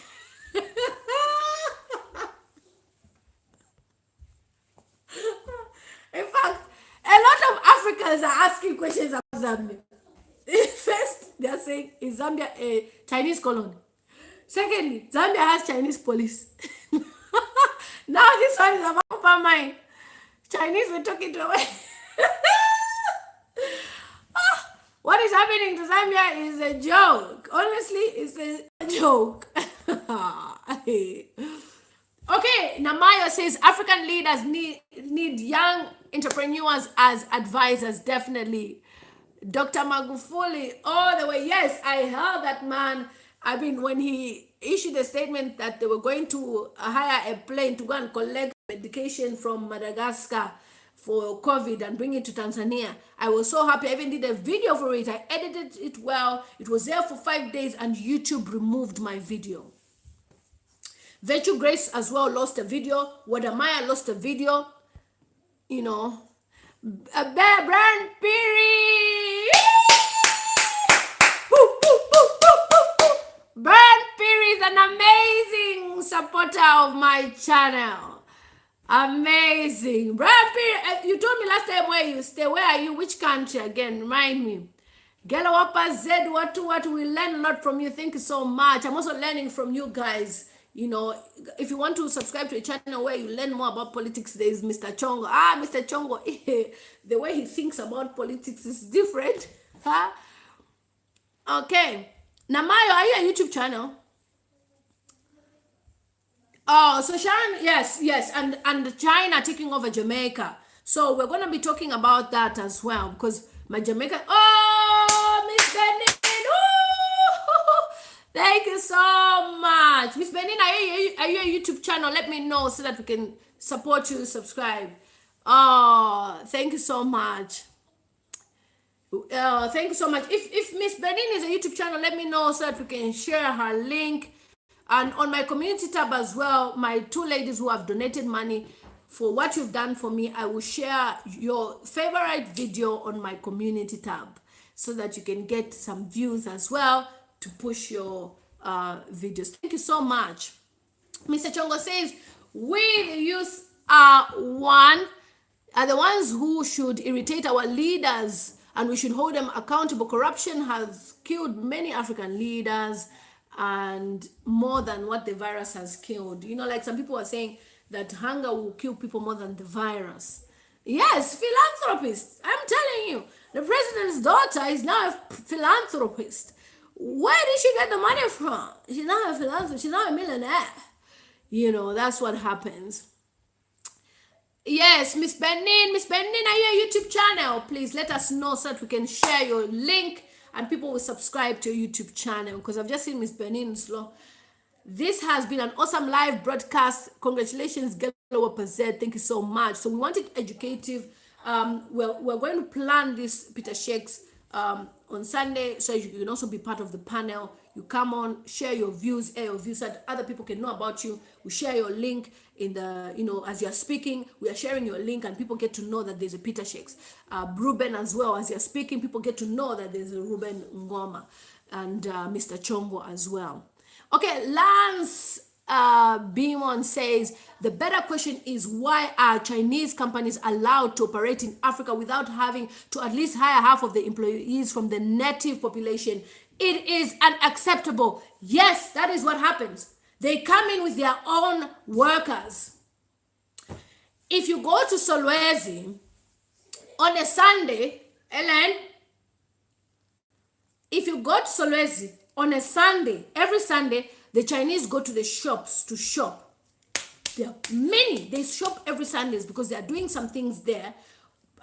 In fact, a lot of Africans are asking questions about Zambia. First, they are saying, is Zambia a Chinese colony? Secondly, Zambia has Chinese police. Now this one is about copper mine. Chinese were talking to away. What is happening to Zambia is a joke. Honestly, it's a joke. Okay, Namayo says African leaders need young entrepreneurs as advisors, definitely. Dr. Magufuli, all the way. Yes, I heard that man. I mean, when he issued a statement that they were going to hire a plane to go and collect medication from Madagascar for COVID and bring it to Tanzania, I was so happy. I even did a video for it. I edited it well. It was there for 5 days and YouTube removed my video. Virtue Grace as well lost a video. Wadamaya lost a video. You know. Brand Piri. Brand Piri is an amazing supporter of my channel. Amazing. Brand Piri, you told me last time where you stay. Where are you? Which country again? Remind me. Gelawapa Z, what we learn a lot from you. Thank you so much. I'm also learning from you guys. You know, if you want to subscribe to a channel where you learn more about politics, there is Mr. Chongo. Mr. Chongo, the way he thinks about politics is different. Okay. Namayo, are you a YouTube channel? Oh, so Sharon, yes, and China taking over Jamaica. So we're going to be talking about that as well, because my Jamaica, Miss Benin, thank you so much. Miss Benin, are you a YouTube channel? Let me know so that we can support you, subscribe. Oh, thank you so much. Thank you so much. If Miss Benin is a YouTube channel, let me know so that we can share her link. And on my community tab as well, my 2 ladies who have donated money for what you've done for me, I will share your favorite video on my community tab so that you can get some views as well to push your videos. Thank you so much. Mr. Chongo says, we the youth are the ones who should irritate our leaders and we should hold them accountable. Corruption has killed many African leaders and more than what the virus has killed. You know, like some people are saying that hunger will kill people more than the virus. Yes, philanthropist. I'm telling you, the president's daughter is now a philanthropist. Where did she get the money from? She's not a philanthropist. She's not a millionaire. That's what happens. Yes, Miss Benin, are you a YouTube channel? Please let us know so that we can share your link and people will subscribe to your YouTube channel, because I've just seen Miss Benin's law. This has been an awesome live broadcast. Congratulations, Gelo Pazet. Thank you so much. So we want it educative. We're going to plan this Peter Shakes on Sunday, so you can also be part of the panel. You come on, share your views, so that other people can know about you. We share your link in the, as you're speaking, we are sharing your link and people get to know that there's a Peter Shakes. Ruben as well, as you're speaking, people get to know that there's a Ruben Ngoma and Mr. Chongo as well. Okay, Lance Bimon says, the better question is, why are Chinese companies allowed to operate in Africa without having to at least hire half of the employees from the native population? It is unacceptable. Yes, that is what happens. They come in with their own workers. If you go to Solwezi on a Sunday, Ellen, if you go to Solwezi on a Sunday, every Sunday, the Chinese go to the shops to shop. There are many. They shop every Sundays because they are doing some things there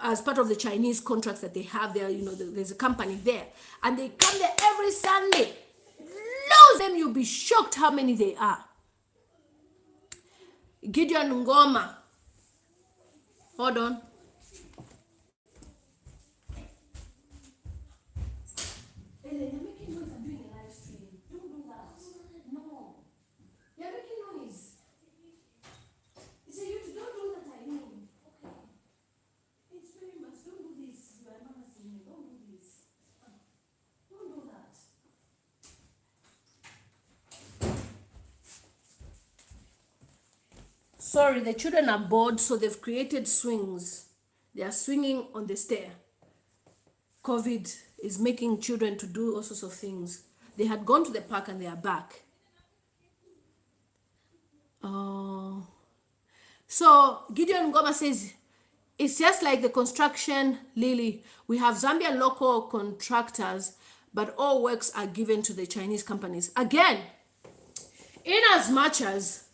as part of the Chinese contracts that they have there. There's a company there. And they come there every Sunday. Loads of them, you'll be shocked how many they are. Gideon Ngoma. Hold on. Sorry, the children are bored, so they've created swings. They are swinging on the stair. COVID is making children to do all sorts of things. They had gone to the park and they are back. So Gideon Ngoma says, it's just like the construction, Lily. We have Zambian local contractors, but all works are given to the Chinese companies. Again, in as much as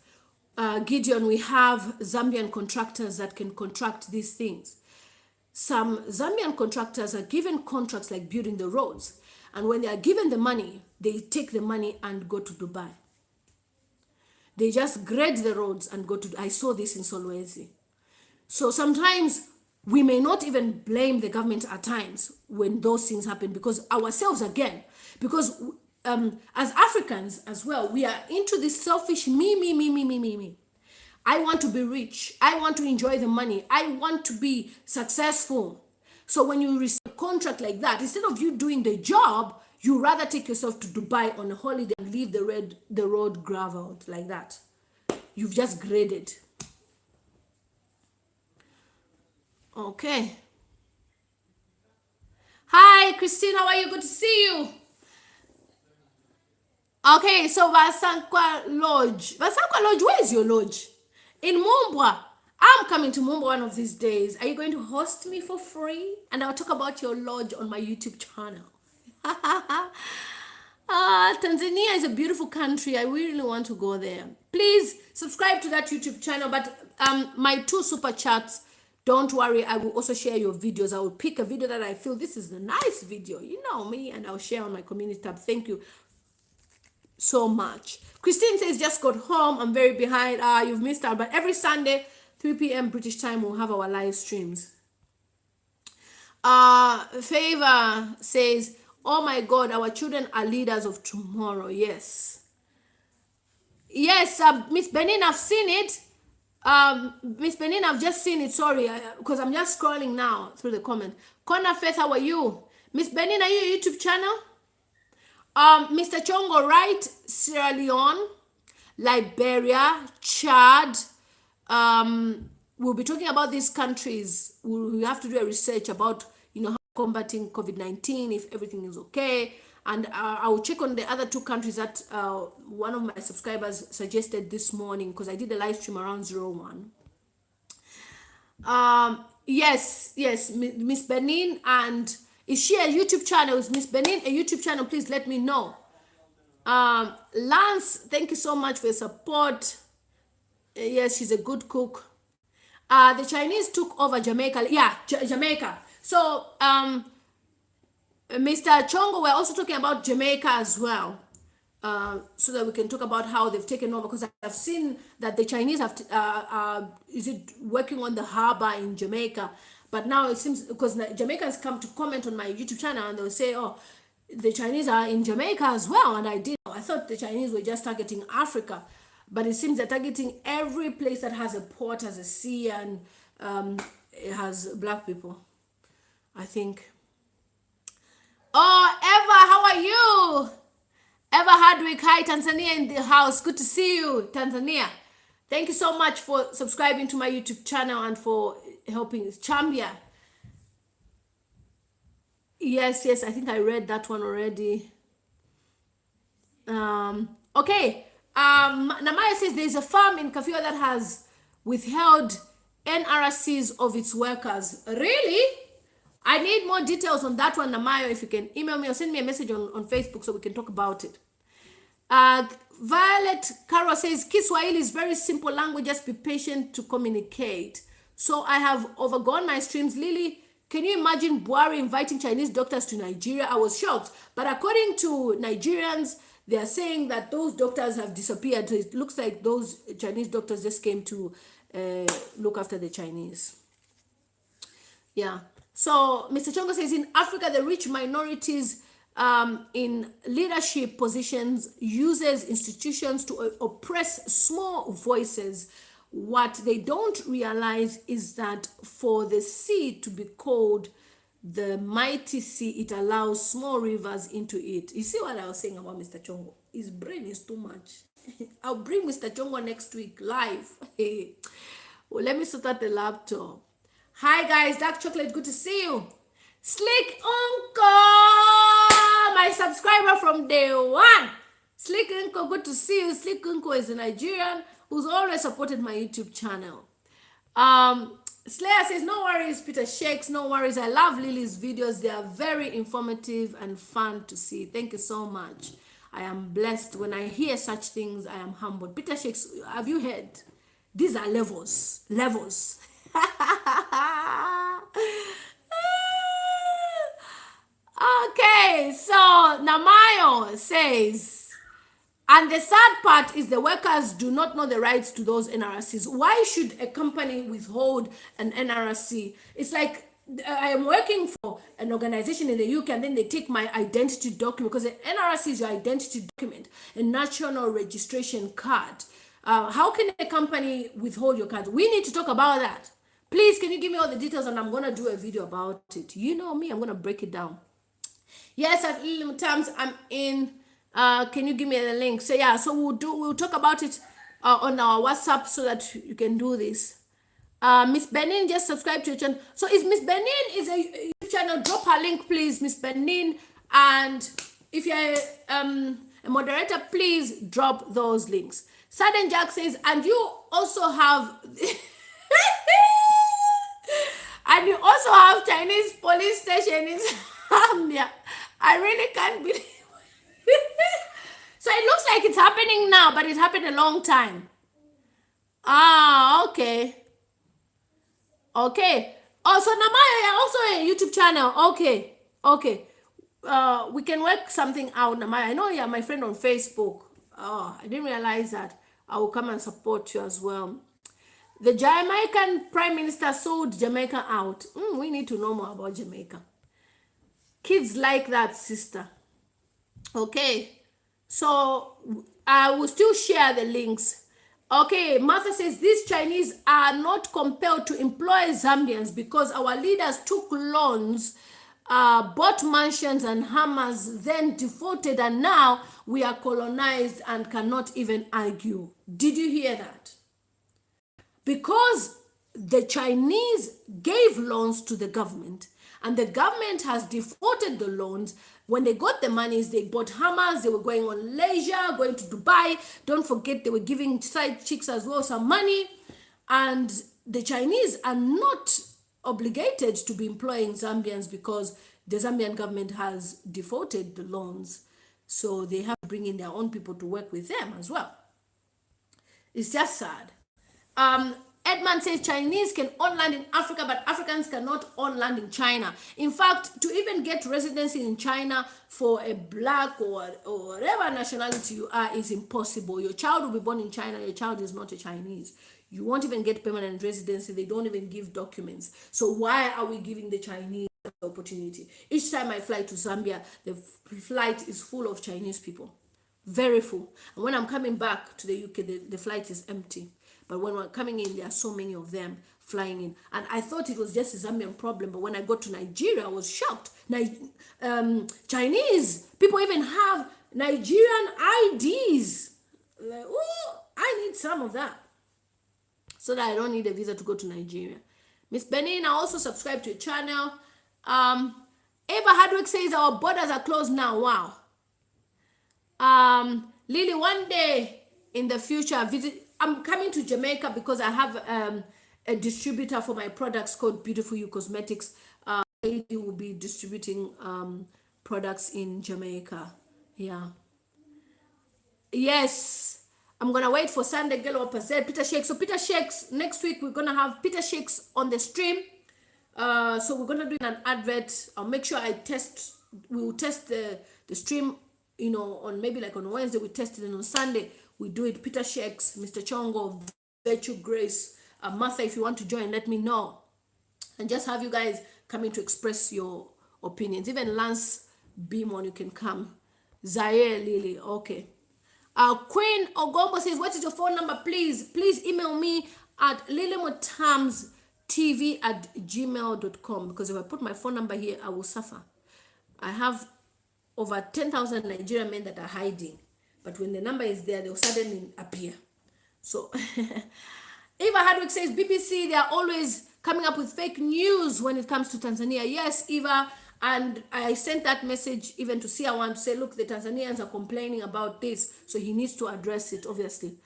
Gideon, we have Zambian contractors that can contract these things. Some Zambian contractors are given contracts like building the roads. And when they are given the money, they take the money and go to Dubai. They just grade the roads and go to, I saw this in Solwezi. So sometimes we may not even blame the government at times when those things happen, because ourselves again, because as Africans as well, we are into this selfish me. I want to be rich. I want to enjoy the money. I want to be successful. So when you receive a contract like that, instead of you doing the job, you rather take yourself to Dubai on a holiday and leave the road graveled like that. You've just graded. Okay. Hi, Christine. How are you? Good to see you. Okay, so Vasankwa Lodge. Vasankwa Lodge, where is your lodge? In Mumbwa. I'm coming to Mumbwa one of these days. Are you going to host me for free? And I'll talk about your lodge on my YouTube channel. Tanzania is a beautiful country. I really want to go there. Please subscribe to that YouTube channel. But my 2 super chats, don't worry, I will also share your videos. I will pick a video that I feel this is a nice video. You know me, and I'll share on my community tab. Thank you so much. Christine says, just got home. I'm very behind. You've missed out. But every Sunday, 3 p.m. British time, we'll have our live streams. Favor says, oh my God, our children are leaders of tomorrow. Yes. Yes, Miss Benin, I've seen it. Miss Benin, I've just seen it. Sorry, because I'm just scrolling now through the comment. Connor Faith, how are you? Miss Benin, are you a YouTube channel? Mr. Chongo, right? Sierra Leone, Liberia, Chad. We'll be talking about these countries. We have to do a research about, how combating COVID-19, if everything is okay. And I will check on the other 2 countries that one of my subscribers suggested this morning, because I did a live stream around 01. Yes, Miss Benin, and is she a YouTube channel? Is Miss Benin a YouTube channel? Please let me know. Lance, thank you so much for your support. Yes, she's a good cook. The Chinese took over Jamaica. Yeah, Jamaica. So, Mr. Chongo, we're also talking about Jamaica as well. So that we can talk about how they've taken over, because I've seen that the Chinese have is it working on the harbor in Jamaica, but now it seems, because Jamaicans come to comment on my YouTube channel and they'll say, oh, the Chinese are in Jamaica as well, and I thought the Chinese were just targeting Africa, but it seems they're targeting every place that has a port, has a sea, and it has black people, I think. Oh, Eva, how are you? Eva Hardwick, hi, Tanzania in the house. Good to see you, Tanzania. Thank you so much for subscribing to my YouTube channel and for helping Chambia. Yes, I think I read that one already. Okay. Namaya says there's a farm in Kafua that has withheld NRCs of its workers. Really? I need more details on that one, Namayo. If you can email me or send me a message on Facebook so we can talk about it. Violet Caro says Kiswahili is very simple language, just be patient to communicate. So I have overgone my streams. Lily, can you imagine Buhari inviting Chinese doctors to Nigeria? I was shocked. But according to Nigerians, they are saying that those doctors have disappeared. So it looks like those Chinese doctors just came to look after the Chinese. Yeah. So Mr. Chongo says in Africa, the rich minorities in leadership positions uses institutions to oppress small voices. What they don't realize is that for the sea to be called the mighty sea, it allows small rivers into it. You see what I was saying about Mr. Chongo? His brain is too much. I'll bring Mr. Chongo next week live. Well, let me sort out the laptop. Hi guys, Dark Chocolate, good to see you. Slick Uncle, my subscriber from day one. Slick Uncle, good to see you. Slick Uncle is a Nigerian who's always supported my YouTube channel. Slayer says, no worries, Peter Shakes, no worries. I love Lily's videos. They are very informative and fun to see. Thank you so much. I am blessed. When I hear such things, I am humbled. Peter Shakes, have you heard? These are levels. Levels. Okay, so Namayo says, and the sad part is the workers do not know the rights to those NRCs. Why should a company withhold an NRC? It's like I am working for an organization in the UK and then they take my identity document, because the NRC is your identity document, a national registration card. How can a company withhold your card? We need to talk about that. Please, can you give me all the details, and I'm going to do a video about it. You know me, I'm going to break it down. Yes, at little times I'm in. Can you give me the link? So yeah, so we'll talk about it on our WhatsApp so that you can do this. Miss Benin just subscribe to your channel. So is Miss Benin is a YouTube channel? Drop her link, please, Miss Benin. And if you're a moderator, please drop those links. Sudden Jack says, and you also have and you also have Chinese police station in Zambia. I really can't believe So it looks like it's happening now, but it happened a long time. Okay. Okay. Oh, so Namaya, also a YouTube channel. Okay. We can work something out, Namaya. I know you're my friend on Facebook. Oh, I didn't realize that. I will come and support you as well. The Jamaican Prime Minister sold Jamaica out. We need to know more about Jamaica. Kids like that, sister. Okay. So I will still share the links. Okay, Martha says these Chinese are not compelled to employ Zambians because our leaders took loans, bought mansions and hammers, then defaulted, and now we are colonized and cannot even argue. Did you hear that? Because the Chinese gave loans to the government and the government has defaulted the loans. When they got the monies, they bought hammers, they were going on leisure, going to Dubai. Don't forget, they were giving side chicks as well some money. And the Chinese are not obligated to be employing Zambians because the Zambian government has defaulted the loans. So they have to bring in their own people to work with them as well. It's just sad. Edmund says Chinese can own land in Africa, but Africans cannot own land in China. In fact, to even get residency in China for a black or whatever nationality you are is impossible. Your child will be born in China, your child is not a Chinese. You won't even get permanent residency. They don't even give documents. So why are we giving the Chinese the opportunity? Each time I fly to Zambia, the flight is full of Chinese people. Very full. And when I'm coming back to the UK, the flight is empty. But when we're coming in, there are so many of them flying in. And I thought it was just a Zambian problem. But when I got to Nigeria, I was shocked. Chinese people even have Nigerian IDs. Like, oh, I need some of that, so that I don't need a visa to go to Nigeria. Miss Benin, I also subscribe to your channel. Eva Hardwick says our borders are closed now. Wow. Lily, one day in the future, I'm coming to Jamaica because I have a distributor for my products called Beautiful You Cosmetics. Lady will be distributing products in Jamaica. Yeah. Yes. I'm gonna wait for Sunday Girl said Peter Shakes. So Peter Shakes, next week we're gonna have Peter Shakes on the stream. So we're gonna do an advert. I'll make sure we will test the stream, on maybe like on Wednesday, we test it, and on Sunday we do it. Peter Shakes, Mr. Chongo, Virtue Grace, Martha, if you want to join, let me know. And just have you guys coming to express your opinions. Even Lance Beamon, you can come. Zaire Lily, okay. Queen Ogombo says, what is your phone number? Please email me at lilymotamstv@gmail.com, because if I put my phone number here, I will suffer. I have over 10,000 Nigerian men that are hiding, but when the number is there, they'll suddenly appear. So Eva Hardwick says, BBC, they are always coming up with fake news when it comes to Tanzania. Yes, Eva, and I sent that message even to Siawan to say, look, the Tanzanians are complaining about this, so he needs to address it, obviously.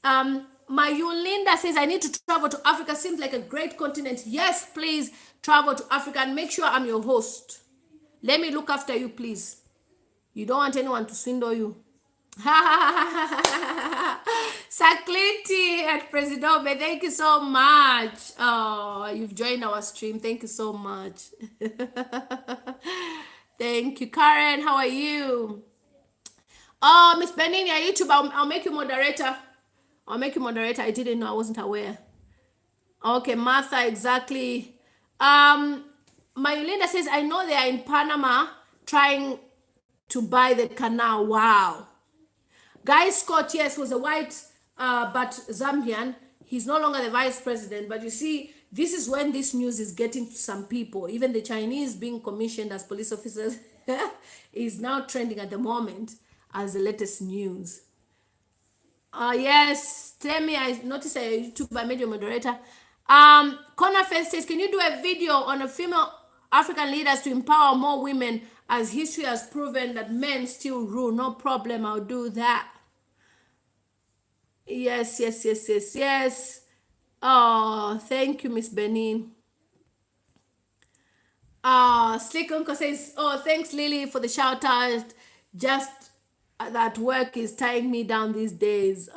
My Yulinda says, I need to travel to Africa. Seems like a great continent. Yes, please travel to Africa and make sure I'm your host. Let me look after you, please. You don't want anyone to swindle you. Saklinti at President, thank you so much. Oh, you've joined our stream. Thank you so much. Thank you. Karen, how are you? Oh, Miss Benini, on YouTube, I'll make you moderator. I'll make you moderator. I didn't know. I wasn't aware. Okay, Martha, exactly. Mayulinda says, I know they are in Panama trying to buy the canal. Wow. Guy Scott, yes, was a white but Zambian. He's no longer the vice president. But you see, this is when this news is getting to some people. Even the Chinese being commissioned as police officers is now trending at the moment as the latest news. Yes, tell me, I noticed a YouTube I made you moderator. Connor Fest says, can you do a video on a female African leaders to empower more women, as history has proven that men still rule? No problem, I'll do that. Yes. Oh, thank you, Miss Benin. Slick Uncle says, oh, thanks, Lily, for the shout out. Just that work is tying me down these days.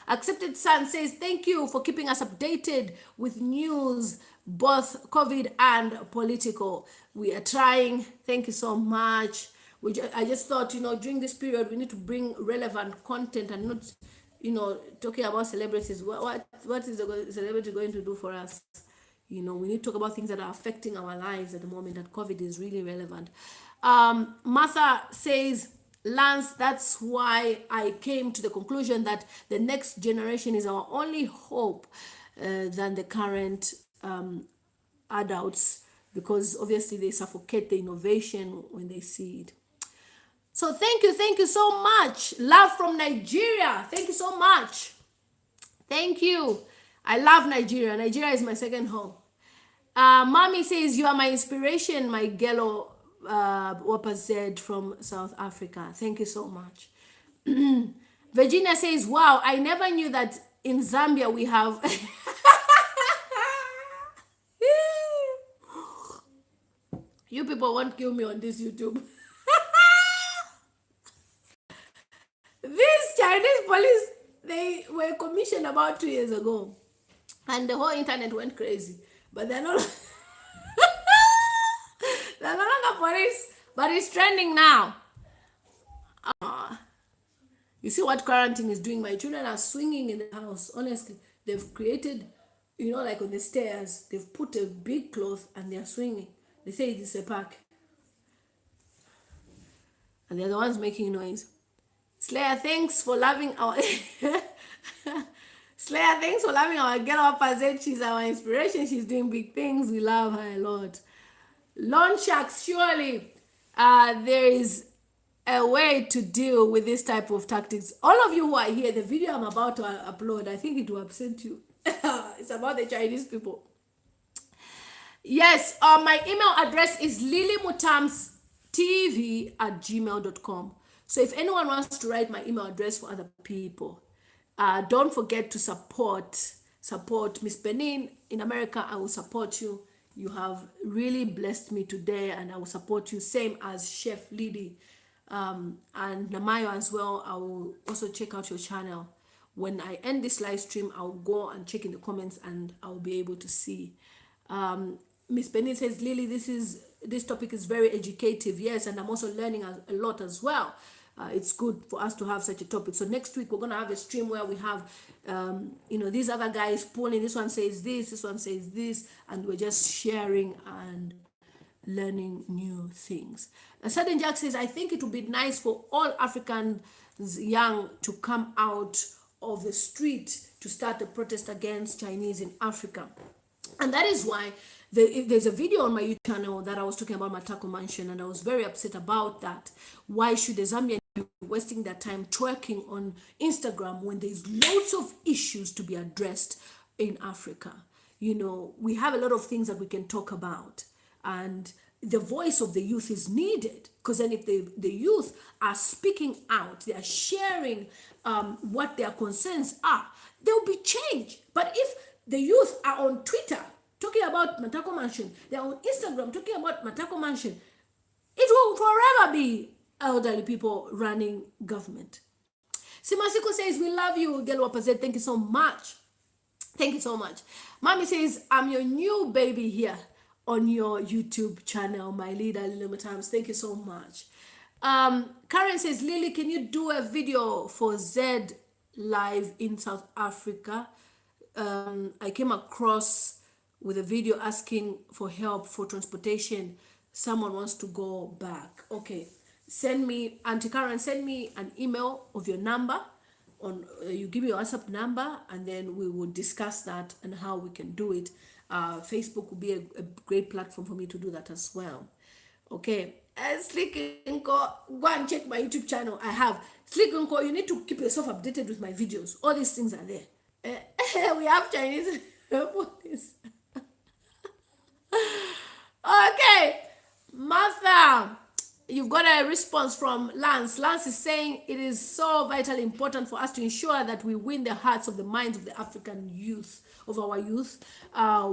Accepted Son says, thank you for keeping us updated with news, both COVID and political. We are trying. Thank you so much. I just thought, during this period, we need to bring relevant content and not, talking about celebrities. What is the celebrity going to do for us? We need to talk about things that are affecting our lives at the moment, that COVID is really relevant. Martha says, Lance, that's why I came to the conclusion that the next generation is our only hope than the current adults, because obviously they suffocate the innovation when they see it. So thank you so much. Love from Nigeria. Thank you so much. Thank you. I love Nigeria. Nigeria is my second home. Mommy says, you are my inspiration, my Gelo Wapa Z from South Africa. Thank you so much. Virginia says, wow, I never knew that in Zambia we have... You people won't kill me on this YouTube. These Chinese police, they were commissioned about 2 years ago. and the whole internet went crazy. But they're not they're no longer police, but it's trending now. You see what quarantine is doing? My children are swinging in the house. Honestly, they've created, like on the stairs, they've put a big cloth and they're swinging. They say it is a park, and they're the ones making noise. Slayer, thanks for loving our Slayer, thanks for loving our girl up as she's our inspiration. She's doing big things. We love her a lot. Lawn sharks, surely there is a way to deal with this type of tactics. All of you who are here, the video I'm about to upload, I think it will upset you. It's about the Chinese people. Yes, my email address is lilymutamstv@gmail.com. So if anyone wants to write my email address for other people, don't forget to support Miss Benin in America. I will support you. You have really blessed me today, and I will support you. Same as Chef Lily and Namayo as well. I will also check out your channel. When I end this live stream, I'll go and check in the comments, and I'll be able to see. Miss Benin says, Lily, this topic is very educative. Yes, and I'm also learning a lot as well. It's good for us to have such a topic. So next week we're gonna have a stream where we have, these other guys pulling. This one says this one says this, and we're just sharing and learning new things. Sudden Jack says, I think it would be nice for all Africans young to come out of the street to start a protest against Chinese in Africa. And that is why there's a video on my YouTube channel that I was talking about Matako Mansion, and I was very upset about that. Why should the Zambian be wasting their time twerking on Instagram when there's loads of issues to be addressed in Africa? We have a lot of things that we can talk about, and the voice of the youth is needed, because then if the youth are speaking out, they are sharing what their concerns are, there will be change. But if the youth are on Twitter talking about Matako Mansion, they're on Instagram talking about Matako Mansion, it will forever be elderly people running government. Simasiko says, we love you, Gelo Wapazet. Thank you so much. Thank you so much. Mommy says, I'm your new baby here on your YouTube channel, my leader, Lily Times. Thank you so much. Karen says, Lily, can you do a video for Z Live in South Africa? I came across with a video asking for help for transportation. Someone wants to go back. Okay, Auntie Karen, send me an email of your number. You give me your WhatsApp number, and then we will discuss that and how we can do it. Facebook will be a great platform for me to do that as well. Okay, Slick Unko, go and check my YouTube channel. I have Slick Unko. You need to keep yourself updated with my videos. All these things are there. We have Chinese police. Okay, Martha, you've got a response from Lance. Lance is saying it is so vitally important for us to ensure that we win the hearts of the minds of the African youth, of our youth.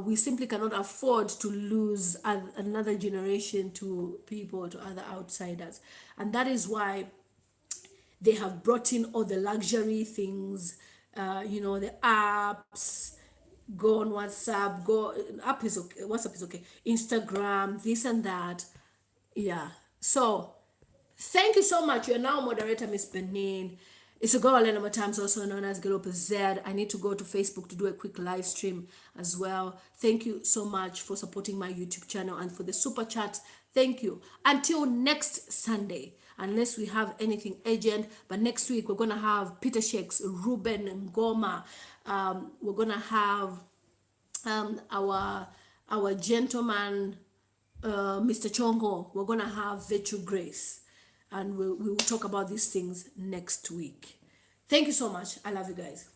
We simply cannot afford to lose another generation to other outsiders. And that is why they have brought in all the luxury things, the apps. Go on WhatsApp, app is okay, WhatsApp is okay, Instagram, this and that. Yeah. So thank you so much. You're now moderator, Miss Benin. It's a girl Elena Times, also known as Girl Z. I need to go to Facebook to do a quick live stream as well. Thank you so much for supporting my YouTube channel and for the super chat. Thank you. Until next Sunday, unless we have anything urgent, but next week we're gonna have Peter Shakes, Ruben Ngoma. We're gonna have our gentleman, Mr. Chongo. We're gonna have Virtue Grace, and we will talk about these things next week. Thank you so much. I love you guys.